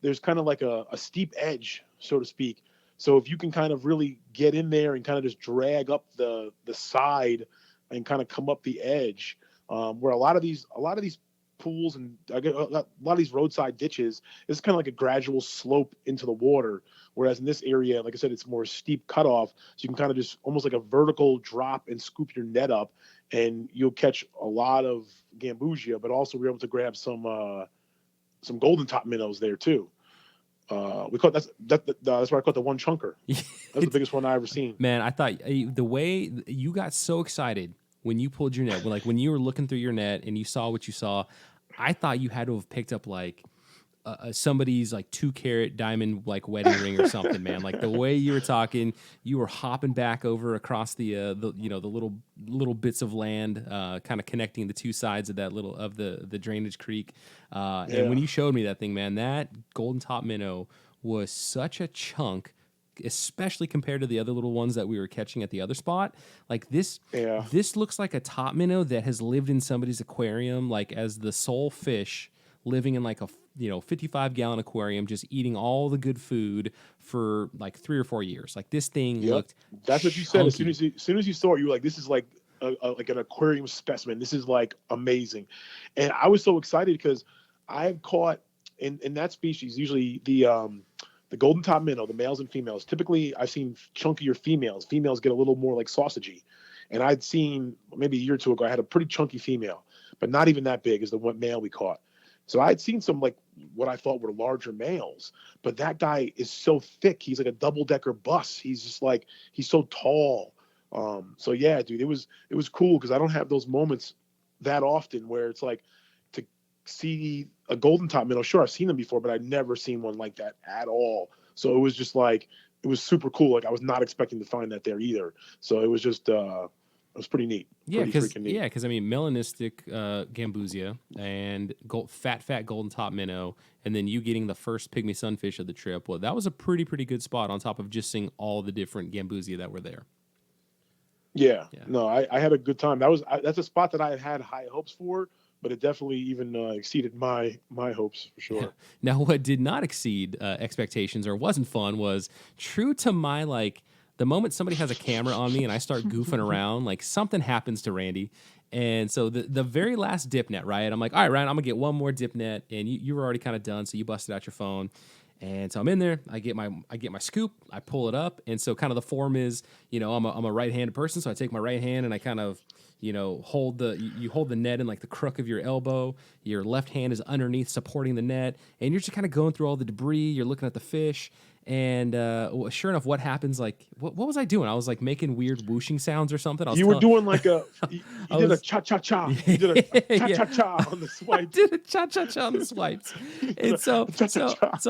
there's kind of like a steep edge, so to speak. So if you can kind of really get in there and kind of just drag up the side and kind of come up the edge, where a lot of these pools and a lot of these roadside ditches, it's kind of like a gradual slope into the water. Whereas in this area, like I said, it's more steep cutoff. So you can kind of just almost like a vertical drop and scoop your net up, and you'll catch a lot of gambusia. But also we're able to grab some golden top minnows there too. We caught that's where I caught the one chunker. That's the biggest one I ever seen. Man, I thought the way you got so excited when you pulled your net, when you were looking through your net and you saw what you saw, I thought you had to have picked up like somebody's like 2-carat diamond like wedding ring or something, man. Like the way you were talking, you were hopping back over across the little bits of land, kind of connecting the two sides of the drainage creek. And when you showed me that thing, man, that golden top minnow was such a chunk, especially compared to the other little ones that we were catching at the other spot. Like this looks like a top minnow that has lived in somebody's aquarium, like as the sole fish, living in like a 55-gallon aquarium, just eating all the good food for like 3 or 4 years. Like this thing looked. That's what you said. As soon as you saw it, you were like, "This is like like an aquarium specimen. This is like amazing." And I was so excited because I've caught in that species usually the golden top minnow, the males and females. Typically, I've seen chunkier females. Females get a little more like sausagey. And I'd seen maybe a year or two ago, I had a pretty chunky female, but not even that big as the one male we caught. So I had seen some like what I thought were larger males, but that guy is so thick. He's like a double-decker bus. He's just like, he's so tall. So yeah, dude, it was cool because I don't have those moments that often where it's like to see a golden top minnow. Sure, I've seen them before, but I've never seen one like that at all. So it was just like, it was super cool. Like I was not expecting to find that there either. So it was just, it was pretty neat. Yeah, because I mean, melanistic gambusia and fat golden top minnow, and then you getting the first pygmy sunfish of the trip. Well, that was a pretty good spot on top of just seeing all the different gambusia that were there. Yeah. No, I had a good time. That's a spot that I had high hopes for, but it definitely even exceeded my hopes for sure. Yeah. Now, what did not exceed expectations or wasn't fun was true to my like. The moment somebody has a camera on me and I start goofing around, like something happens to Randy. And so the very last dip net, right? I'm like, all right, Ryan, I'm gonna get one more dip net, and you were already kind of done, so you busted out your phone. And so I'm in there, I get my scoop, I pull it up, and so kind of the form is, I'm a right-handed person, so I take my right hand and I kind of, hold the net in like the crook of your elbow. Your left hand is underneath supporting the net, and you're just kind of going through all the debris. You're looking at the fish. And sure enough, what happens? Like, what was I doing? I was like making weird whooshing sounds or something. You were doing like you did a cha-cha-cha. You did a cha-cha-cha on the swipes. I did a cha-cha-cha on the swipes. And so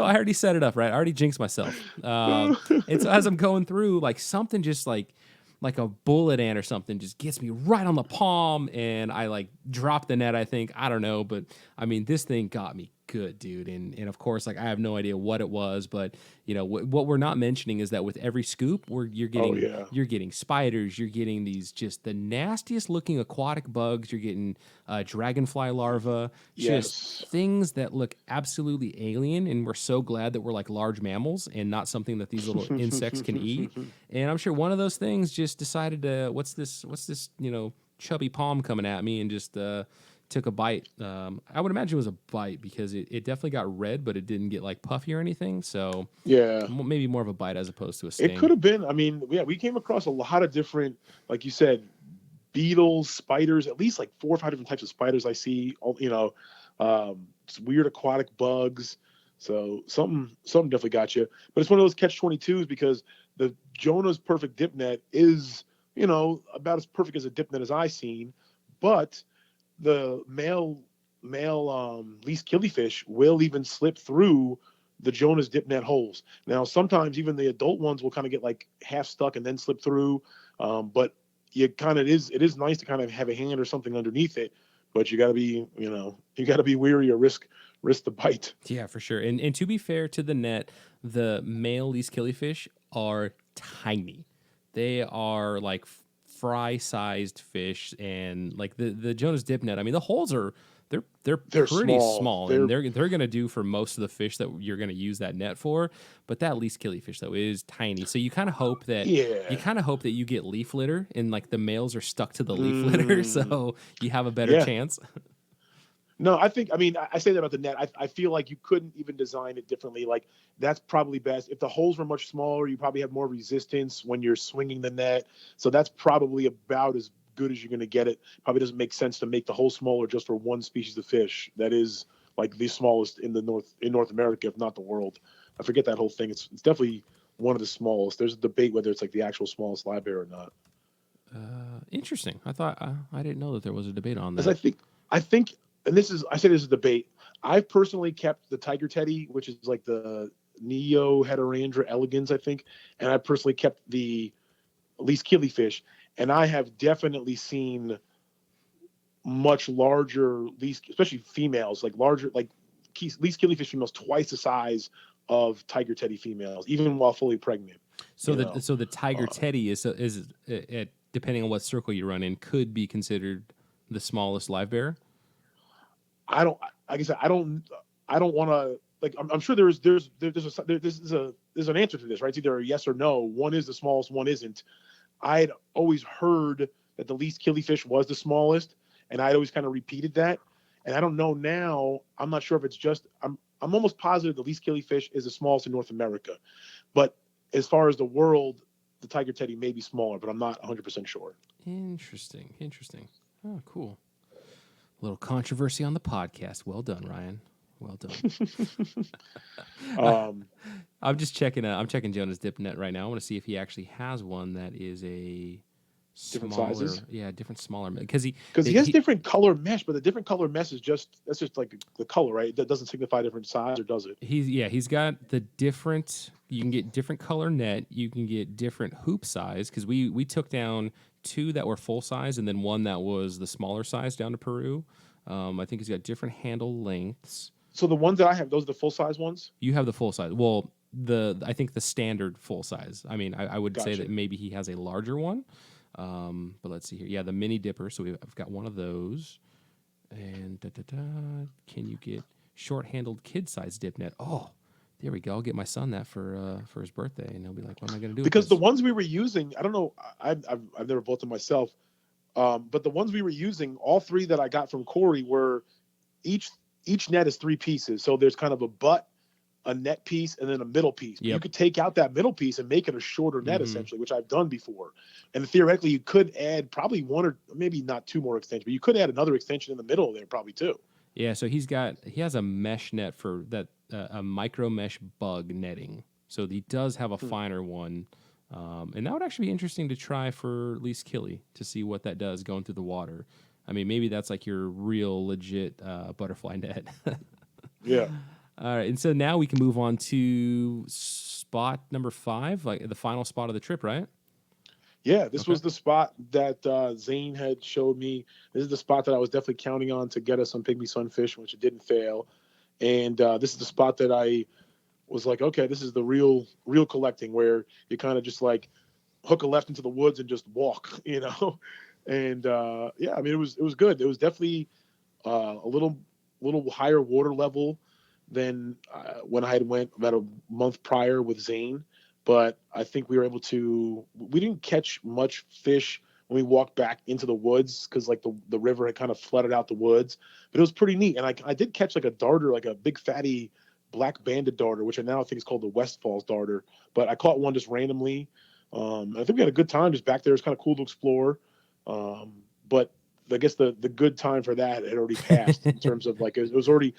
I already set it up, right? I already jinxed myself. And so as I'm going through, like something just like a bullet ant or something just gets me right on the palm, and I like drop the net, I think. I don't know, but I mean, this thing got me good, dude. And of course, like I have no idea what it was, but you know what we're not mentioning is that with every scoop, you're Oh getting yeah. you're getting spiders, you're getting these just the nastiest looking aquatic bugs, you're getting dragonfly larvae, just Yes. things that look absolutely alien. And we're so glad that we're like large mammals and not something that these little insects can eat. And I'm sure one of those things just decided to what's this chubby palm coming at me and just took a bite. I would imagine it was a bite because it definitely got red, but it didn't get like puffy or anything. So Yeah. maybe more of a bite as opposed to a It sting. could have been. I mean, yeah, we came across a lot of different, like you said, beetles, spiders, at least like 4 or 5 different types of spiders I see, weird aquatic bugs. So something definitely got you. But it's one of those catch-22s because the Jonah's perfect dip net is, about as perfect as a dip net as I've seen. But the male least killifish will even slip through the Jonah's dip net holes. Now, sometimes even the adult ones will kind of get like half stuck and then slip through. But it is nice to kind of have a hand or something underneath it. But you got to be wary or risk the bite. Yeah, for sure. And to be fair to the net, the male least killifish are tiny. They are like fry-sized fish, and like the Jonas dip net. I mean, the holes are they're pretty small, and they're gonna do for most of the fish that you're gonna use that net for. But that least killifish though is tiny, so you kind of hope that you get leaf litter, and like the males are stuck to the leaf litter, so you have a better chance. No, I say that about the net. I feel like you couldn't even design it differently. Like, that's probably best. If the holes were much smaller, you probably have more resistance when you're swinging the net. So that's probably about as good as you're going to get it. Probably doesn't make sense to make the hole smaller just for one species of fish. That is like the smallest in North America, if not the world. I forget that whole thing. It's definitely one of the smallest. There's a debate whether it's like the actual smallest live bear or not. Interesting. I didn't know that there was a debate on that. Because I think, and this is a debate. I've personally kept the tiger teddy, which is like the Neo Heterandra elegans, I think, and I personally kept the least killifish, and I have definitely seen much larger especially females, like larger, like least killifish females twice the size of tiger teddy females, even while fully pregnant. So the tiger teddy is depending on what circle you run in, could be considered the smallest live bear. I don't want to, like, I'm sure there's an answer to this, right? It's either a yes or no. One is the smallest, one isn't. I'd always heard that the least killifish was the smallest, and I'd always kind of repeated that. And I don't know now. I'm not sure if it's just I'm almost positive the least killifish is the smallest in North America, but as far as the world, the tiger teddy may be smaller, but I'm not 100% sure. Interesting. Oh, cool. A little controversy on the podcast. Well done, Ryan. Well done. I'm just checking. I'm checking Jonah's dip net right now. I want to see if he actually has one that is a different smaller, sizes. Yeah, different smaller. Because he has different color mesh, but the different color mesh is just like the color, right? That doesn't signify different size, or does it? He's got the different. You can get different color net. You can get different hoop size, because we took down 2 that were full size and then 1 that was the smaller size down to Peru. I think he's got different handle lengths. So the ones that I have, those are the full size ones? You have the full size. Well, I think the standard full size. I mean, I would say that maybe he has a larger one. But let's see here. Yeah, the mini dipper. So I've got one of those. And can you get short-handled kid-size dip net? Oh, there we go. I'll get my son that for his birthday, and he'll be like, "What am I going to do?" Because the ones we were using, I don't know. I've never bought them myself, but the ones we were using, all 3 that I got from Corey were each net is 3 pieces. So there's kind of a butt, a net piece, and then a middle piece. Yep. You could take out that middle piece and make it a shorter net, essentially, which I've done before. And theoretically, you could add probably 1 or maybe not 2 more extensions, but you could add another extension in the middle there, probably too. Yeah, so he has a mesh net for that, a micro mesh bug netting. So he does have a finer one, and that would actually be interesting to try for least killy to see what that does going through the water. I mean, maybe that's like your real legit butterfly net. Yeah. All right, and so now we can move on to spot number 5, like the final spot of the trip, right? Yeah, this was the spot that Zane had showed me. This is the spot that I was definitely counting on to get us some pygmy sunfish, which it didn't fail. And this is the spot that I was like, okay, this is the real collecting, where you kind of just like hook a left into the woods and just walk, And yeah, I mean, it was good. It was definitely a little higher water level than when I had went about a month prior with Zane. But I think we were able to. We didn't catch much fish when we walked back into the woods, because like the river had kind of flooded out the woods. But it was pretty neat, and I did catch like a darter, like a big fatty black banded darter, which I now think is called the West Falls darter. But I caught one just randomly. I think we had a good time just back there. It's kind of cool to explore. But I guess the good time for that had already passed, in terms of like it was already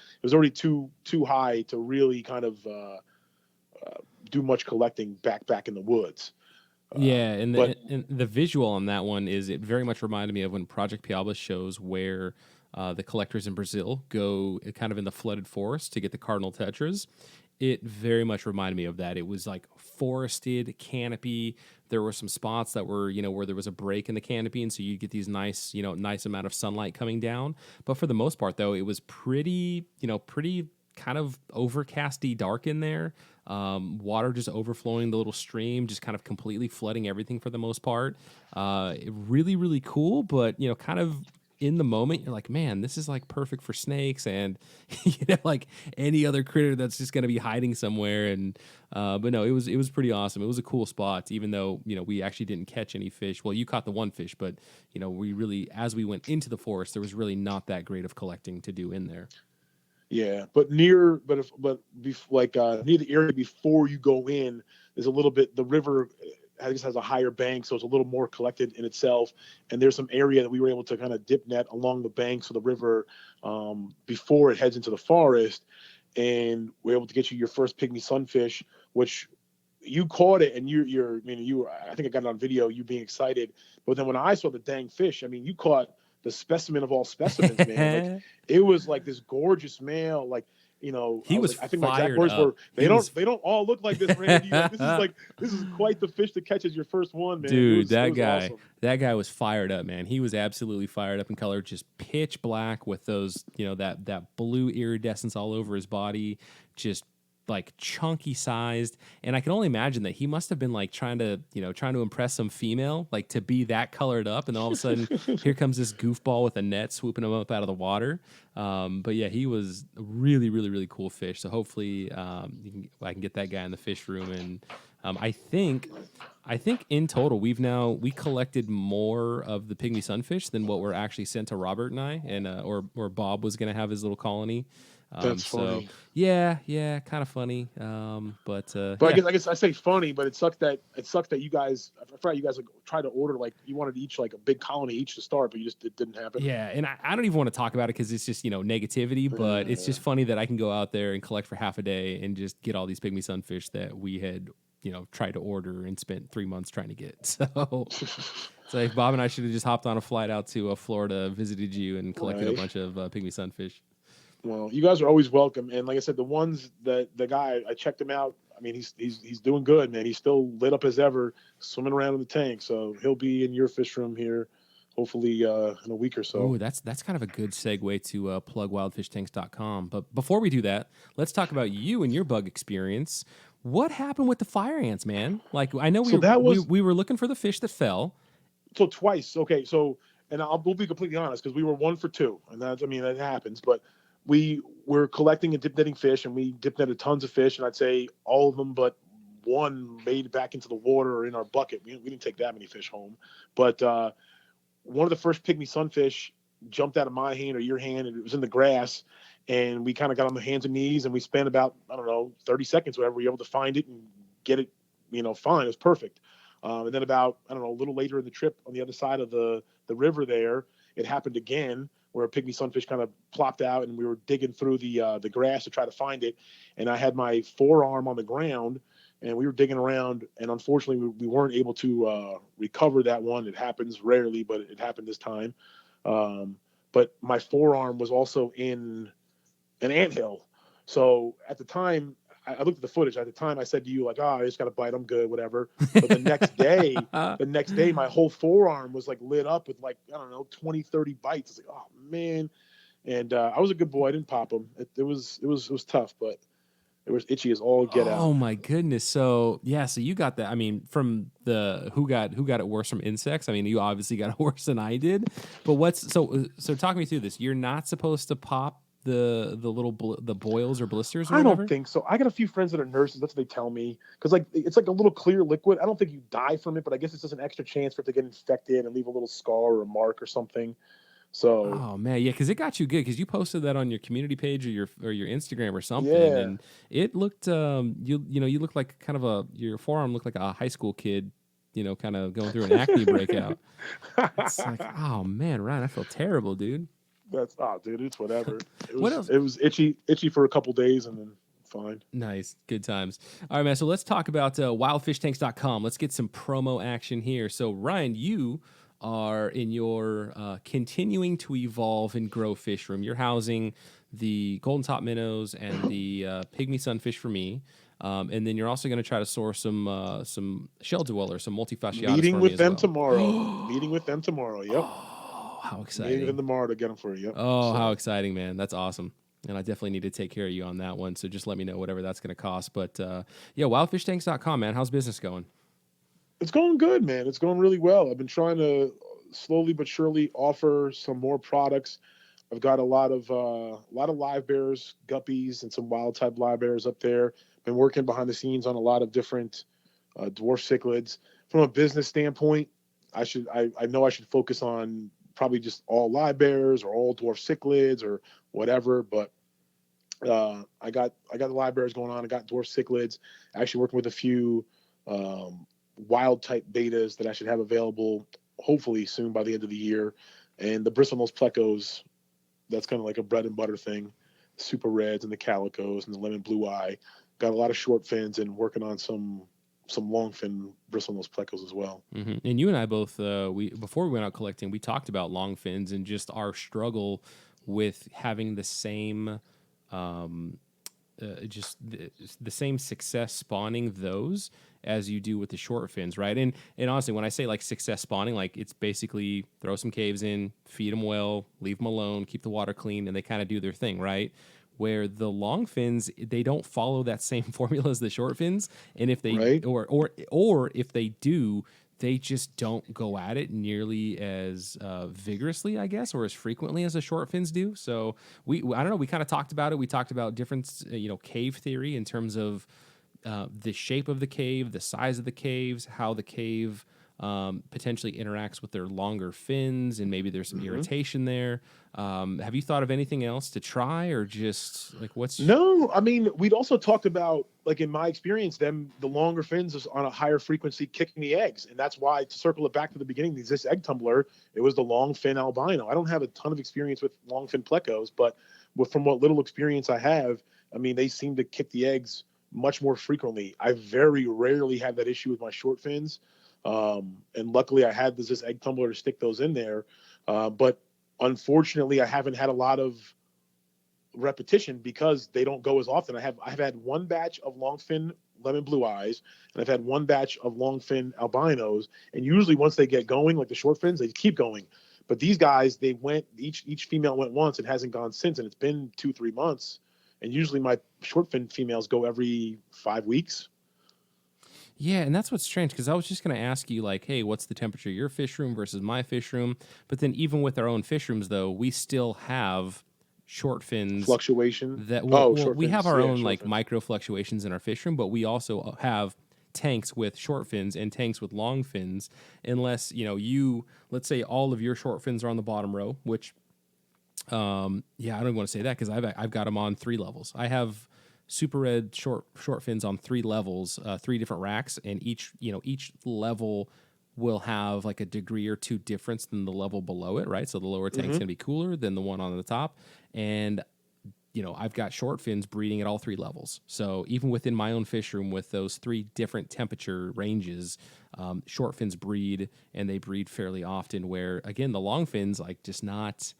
too high to really kind of do much collecting back in the woods. Yeah, and But the visual on that one is, it very much reminded me of when Project Piaba shows where the collectors in Brazil go kind of in the flooded forest to get the cardinal tetras. It very much reminded me of that. It was like forested canopy. There were some spots that were, where there was a break in the canopy, and so you get these nice, nice amount of sunlight coming down. But for the most part, though, it was pretty kind of overcasty dark in there. Water just overflowing the little stream, just kind of completely flooding everything for the most part. Really, really cool, but kind of in the moment, you're like, man, this is like perfect for snakes and like any other critter that's just gonna be hiding somewhere. And but no, it was pretty awesome. It was a cool spot, even though we actually didn't catch any fish. Well, you caught the one fish, but we really, as we went into the forest, there was really not that great of collecting to do in there. yeah, but like near the area before you go in, there's a little bit. The river, I guess, has a higher bank, so it's a little more collected in itself. And there's some area that we were able to kind of dip net along the banks of the river before it heads into the forest, and we're able to get you your first pygmy sunfish, which you caught it, and you're I mean, I think I got it on video, you being excited. But then when I saw the dang fish, I mean, you caught the specimen of all specimens, man. Like, it was like this gorgeous male, like, He was like, I think my exact fired words up. were, they don't all look like this, Randy. Like, this is quite the fish that catches your first one, man. Dude, it was awesome. that guy was fired up, man. He was absolutely fired up in color, just pitch black with those, that blue iridescence all over his body, just like chunky sized. And I can only imagine that he must have been like trying to impress some female, like to be that colored up. And then all of a sudden, here comes this goofball with a net swooping him up out of the water. But yeah, he was a really, really, really cool fish. So hopefully, I can get that guy in the fish room. And I think in total we collected more of the pygmy sunfish than what were actually sent to Robert and I, and or Bob was going to have his little colony. That's funny. Yeah, kind of funny. But yeah. I guess I say funny, but it sucks that you guys. I forgot you guys like tried to order, like, you wanted each like a big colony each to start, but it didn't happen. Yeah, and I don't even want to talk about it because it's just negativity. But it's just funny that I can go out there and collect for half a day and just get all these pygmy sunfish that we had tried to order and spent 3 months trying to get. So it's like Bob and I should have just hopped on a flight out to Florida, visited you, and collected a bunch of pygmy sunfish. Well, you guys are always welcome, and like I said, the ones that the guy, I checked him out. I mean, he's doing good, man. He's still lit up as ever, swimming around in the tank. So he'll be in your fish room here, hopefully in a week or so. Ooh, that's kind of a good segue to plug wildfishtanks.com. But before we do that, let's talk about you and your bug experience. What happened with the fire ants, man? Like, I know we were looking for the fish that fell. So twice, okay. So, and we'll be completely honest, because we were 1 for 2, and that happens, but. We were collecting and dip netting fish, and we dip netted tons of fish, and I'd say all of them but one made it back into the water or in our bucket. We didn't take that many fish home, but one of the first pygmy sunfish jumped out of my hand or your hand, and it was in the grass, and we kind of got on the hands and knees, and we spent about, 30 seconds, whatever, we were able to find it and get it, fine. It was perfect. And then about, a little later in the trip on the other side of the river there, it happened again, where a pygmy sunfish kind of plopped out, and we were digging through the grass to try to find it. And I had my forearm on the ground, and we were digging around, and unfortunately we weren't able to recover that one. It happens rarely, but it happened this time. But my forearm was also in an anthill. So at the time, I looked at the footage. At the time, I said to you, like, I just got a bite. I'm good, whatever. But the next day, my whole forearm was like lit up with like, 20, 30 bites. It's like, oh man. And I was a good boy. I didn't pop them. It was tough, but it was itchy as all get out. Oh my goodness. So yeah, so you got that. I mean, from the who got it worse from insects. I mean, you obviously got it worse than I did. But so talk me through this. You're not supposed to pop the little the boils or blisters or I don't whatever. think so. I got a few friends that are nurses. That's what they tell me. Because like it's like a little clear liquid. I don't think you die from it, but I guess it's just an extra chance for it to get infected and leave a little scar or a mark or something. So Oh man, yeah, because it got you good because you posted that on your community page or your Instagram or something, yeah, and it looked you looked like kind of your forearm looked like a high school kid, kind of going through an acne breakout. It's like, oh man, Ryan, I feel terrible, dude. that's dude, it's whatever. It What was else? it was itchy for a couple days and then fine. Nice, good times. All right, man. So let's talk about wildfishtanks.com. Let's get some promo action here. So Ryan, you are in your continuing to evolve and grow fish room. You're housing the golden top minnows and the pygmy sunfish for me. And then you're also going to try to source some shell dwellers, some multifasciatus Meeting for me with as them well. tomorrow. Meeting with them tomorrow. Yep. Oh, how Meeting with them exciting! tomorrow to get them for you. Yep. Oh, how So exciting, man! That's awesome. And I definitely need to take care of you on that one. So just let me know whatever that's going to cost. But yeah, wildfishtanks.com, man. How's business going? it's going good, man. It's going really well. I've been trying to slowly but surely offer some more products. I've got a lot of live bears, guppies, and some wild type live bears up there. Been working behind the scenes on a lot of different dwarf cichlids. From a business standpoint, I know I should focus on probably just all live bears or all dwarf cichlids or whatever. But I got the live bears going on. I got dwarf cichlids. Actually working with a few wild type betas that I should have available hopefully soon by the end of the year. And the bristlenose plecos, that's kind of like a bread and butter thing. Super reds and the calicos and the lemon blue eye. Got a lot of short fins and working on some long fin bristlenose plecos as well. And you and I both, we before we went out collecting, we talked about long fins and just our struggle with having the same, um, just the same success spawning those as you do with the short fins, right? And honestly, when I say like success spawning, like it's basically throw some caves in, feed them well, leave them alone, keep the water clean, and they kind of do their thing, right? Where the long fins, they don't follow that same formula as the short fins, and if they Right? or if they do, they just don't go at it nearly as vigorously, I guess, or as frequently as the short fins do. So I don't know. We kind of talked about it. We talked about different, cave theory in terms of the shape of the cave, the size of the caves, how the cave potentially interacts with their longer fins, and maybe there's some irritation there. Have you thought of anything else to try, or just like what's? No, I mean, we'd also talked about, like in my experience, the longer fins is on a higher frequency kicking the eggs. And that's why, to circle it back to the beginning, the Ziss Egg Tumbler, it was the long fin albino. I don't have a ton of experience with long fin plecos, but from what little experience I have, I mean, they seem to kick the eggs much more frequently. I very rarely have that issue with my short fins. And luckily I had the Ziss Egg Tumbler to stick those in there. But unfortunately, I haven't had a lot of repetition because they don't go as often. I've had one batch of longfin lemon blue eyes, and I've had one batch of longfin albinos. And usually once they get going, like the short fins, they keep going. But these guys, they went each female went once and hasn't gone since, and it's been 2-3 months. And usually my short fin females go every 5 weeks. Yeah, and that's what's strange because I was just going to ask you, like, hey, what's the temperature of your fish room versus my fish room? But then even with our own fish rooms, though, we still have short fins Fluctuation. that Oh, well short we have fins. our Yeah, own short like fins. micro fluctuations in our fish room, but we also have tanks with short fins and tanks with long fins. Unless you let's say all of your short fins are on the bottom row, which yeah, I don't even want to say that because I've got them on 3 levels. I have super red short fins on 3 levels, 3 different racks, and each level will have like a degree or 2 difference than the level below it, right? So the lower tank's gonna be cooler than the one on the top, and I've got short fins breeding at all 3 levels. So even within my own fish room with those 3 different temperature ranges, short fins breed, and they breed fairly often. Where again, the long fins like just not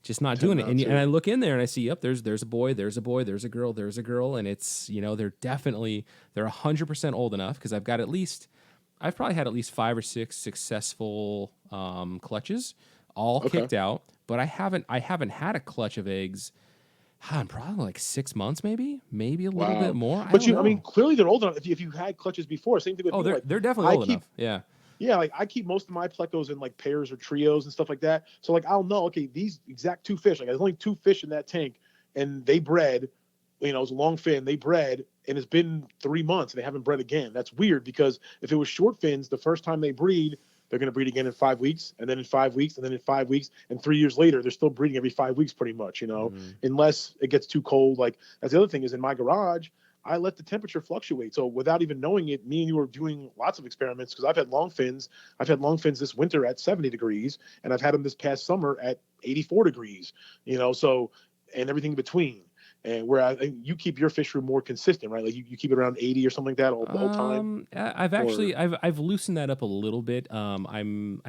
Tend doing it. not And I to. look in there and I see, yep, there's a boy, there's a boy, there's a girl, and it's they're 100% old enough because I've probably had at least 5 or 6 successful clutches all Okay. kicked out. But I haven't had a clutch of eggs. In probably like 6 months, maybe a little bit Wow. more. I But don't I mean, know. clearly they're old enough. If you had clutches before, same thing with Oh, me. Like they're definitely I old keep, enough. Yeah. yeah, like I keep most of my plecos in like pairs or trios and stuff like that. So like I'll know, okay, these exact two fish. Like there's only two fish in that tank, and they bred. You know, it's a long fin. They bred, and it's been 3 months, and they haven't bred again. That's weird because if it was short fins, the first time they breed, they're going to breed again in 5 weeks, and then in 5 weeks, and then in 5 weeks, and 3 years later, they're still breeding every 5 weeks, pretty much. You know, unless it gets too cold. Like that's the other thing is in my garage. I let the temperature fluctuate. So without even knowing it, me and you were doing lots of experiments because I've had long fins. I've had long fins this winter at 70 degrees, and I've had them this past summer at 84 degrees. You know, so and everything in between. And where you keep your fish room more consistent, right? Like you keep it around 80 or something like that all the whole time. I've actually I've loosened that up a little bit. I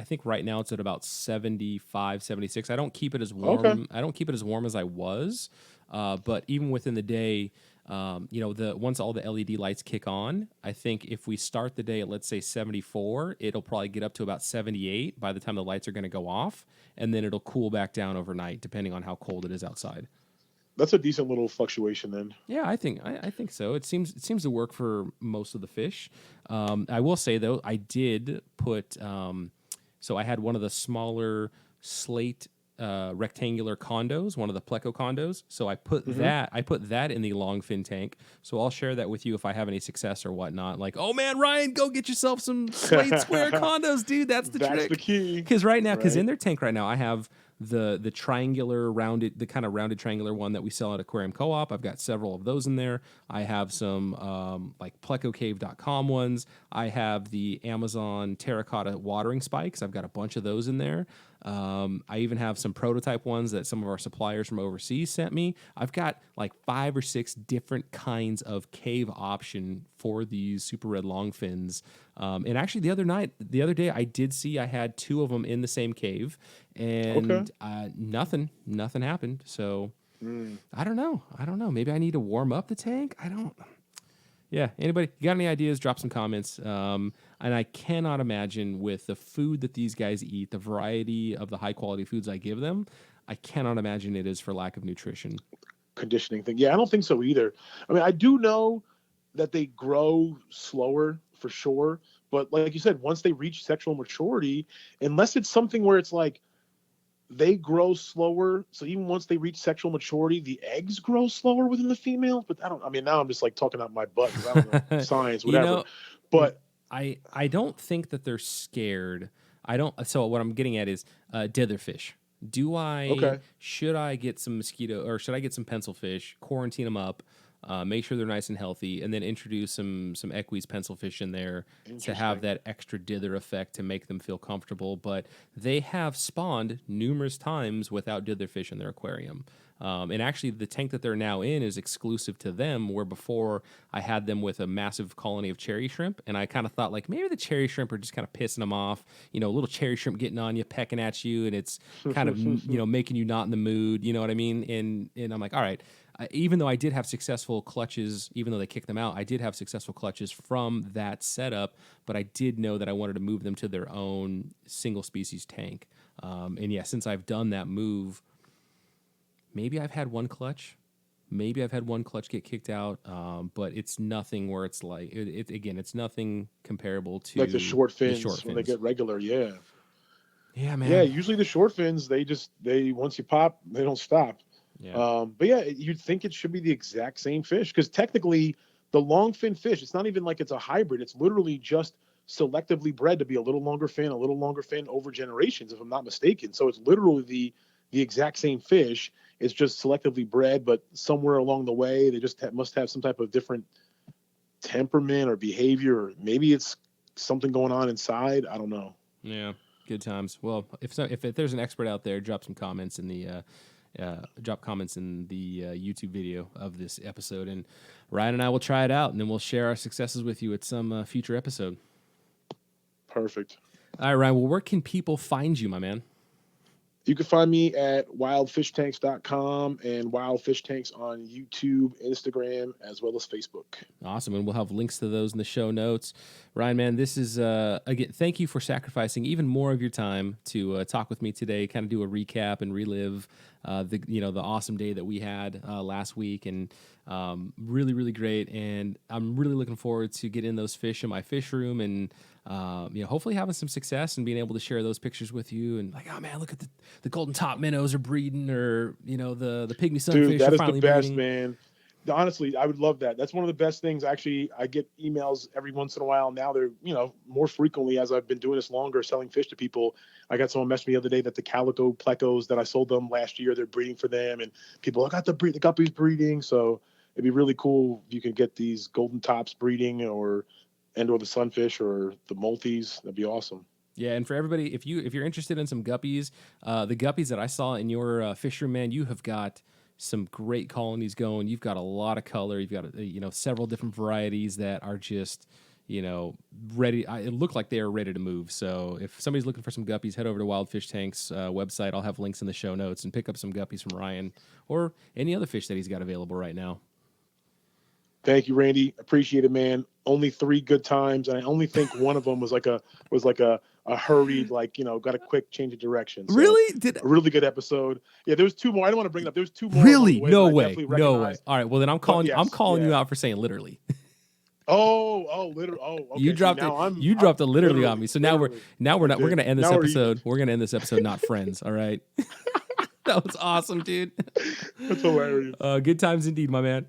think right now it's at about 75, 76. I don't keep it as Okay. warm. I don't keep it as warm as I was. But even within the day, once all the LED lights kick on, I think if we start the day at, let's say, 74, it'll probably get up to about 78 by the time the lights are going to go off, and then it'll cool back down overnight depending on how cold it is outside. That's a decent little fluctuation then. Yeah, I think so. It seems to work for most of the fish. I will say though, I did put so I had one of the smaller slate rectangular condos, one of the pleco condos. So I put that in the longfin tank. So I'll share that with you if I have any success or whatnot. Like, oh man, Ryan, go get yourself some slate square condos, dude. That's the trick. That's the key. Because in their tank right now, I have the triangular rounded, the kind of rounded triangular one that we sell at Aquarium Co-op. I've got several of those in there. I have some like plecocave.com ones. I have the Amazon terracotta watering spikes. I've got a bunch of those in there. I even have some prototype ones that some of our suppliers from overseas sent me. I've got like 5 or 6 different kinds of cave option for these super red longfins. And actually the other day, I did see I had 2 of them in the same cave, and nothing happened. So I don't know. Maybe I need to warm up the tank. Yeah. Anybody, you got any ideas? Drop some comments. And I cannot imagine with the food that these guys eat, the variety of the high quality foods I give them, I cannot imagine it is for lack of nutrition. Conditioning thing. Yeah, I don't think so either. I mean, I do know that they grow slower for sure, but like you said, once they reach sexual maturity, unless it's something where it's like they grow slower, so even once they reach sexual maturity, the eggs grow slower within the females. But I mean, now I'm just like talking out my butt because I don't know science, whatever. But I don't think that they're scared. I don't. So what I'm getting at is ditherfish. Should I get some mosquito, or should I get some pencil fish, quarantine them up, make sure they're nice and healthy, and then introduce some equus pencil fish in there to have that extra dither effect to make them feel comfortable. But they have spawned numerous times without ditherfish in their aquarium. And actually, the tank that they're now in is exclusive to them, where before I had them with a massive colony of cherry shrimp, and I kind of thought, like, maybe the cherry shrimp are just kind of pissing them off. You know, a little cherry shrimp getting on you, pecking at you, and it's kind of, making you not in the mood. You know what I mean? And I'm like, all right. Even though I did have successful clutches, even though they kicked them out, I did have successful clutches from that setup, but I did know that I wanted to move them to their own single species tank. And yeah, since I've done that move, maybe I've had one clutch. Maybe I've had one clutch get kicked out, but it's nothing where it's like, it's nothing comparable to like the short fins when they get regular, yeah. Yeah, man. Yeah, usually the short fins, they once you pop, they don't stop. Yeah. But yeah, you'd think it should be the exact same fish because technically the longfin fish, it's not even like it's a hybrid. It's literally just selectively bred to be a little longer fin over generations, if I'm not mistaken. So it's literally the exact same fish. It's just selectively bred, but somewhere along the way, they just must have some type of different temperament or behavior, or maybe it's something going on inside. I don't know. Yeah, good times. Well, if there's an expert out there, drop some comments in the YouTube video of this episode, and Ryan and I will try it out, and then we'll share our successes with you at some future episode. Perfect. All right, Ryan. Well, where can people find you, my man? You can find me at wildfishtanks.com and wildfishtanks on YouTube, Instagram, as well as Facebook. Awesome. And we'll have links to those in the show notes. Ryan, man, this is, again, thank you for sacrificing even more of your time to talk with me today, kind of do a recap and relive the awesome day that we had last week. And really, really great. And I'm really looking forward to getting those fish in my fish room and, hopefully having some success and being able to share those pictures with you. And like, oh man, look at the golden top minnows are breeding, or, the pygmy sunfish Dude, that are is finally the best, breeding. man. Honestly, I would love that. That's one of the best things. Actually, I get emails every once in a while. Now they're, more frequently as I've been doing this longer, selling fish to people. I got someone message me the other day that the calico plecos that I sold them last year, they're breeding for them. And people, I got the guppies breeding. So it'd be really cool if you can get these golden tops breeding or the sunfish or the multis. That'd be awesome. Yeah, and for everybody, if you're interested in some guppies, the guppies that I saw in your fish room, man, you have got some great colonies going. You've got a lot of color. You've got several different varieties that are just ready. It looked like they are ready to move. So if somebody's looking for some guppies, head over to Wild Fish Tank's website. I'll have links in the show notes, and pick up some guppies from Ryan or any other fish that he's got available right now. Thank you, Randy. Appreciate it, man. Only 3 good times, and I only think one of them was like a hurried, got a quick change of direction. So, really? A really good episode. Yeah, there was 2 more. I don't want to bring it up. There's 2 more. Really? No way. No way. All right. Well, then I'm calling you out for saying literally. Literally. Oh, okay. You dropped You dropped a literally on me. So now we're not. We're gonna end this episode. We're gonna end this episode not friends. All right. That was awesome, dude. That's hilarious. Good times indeed, my man.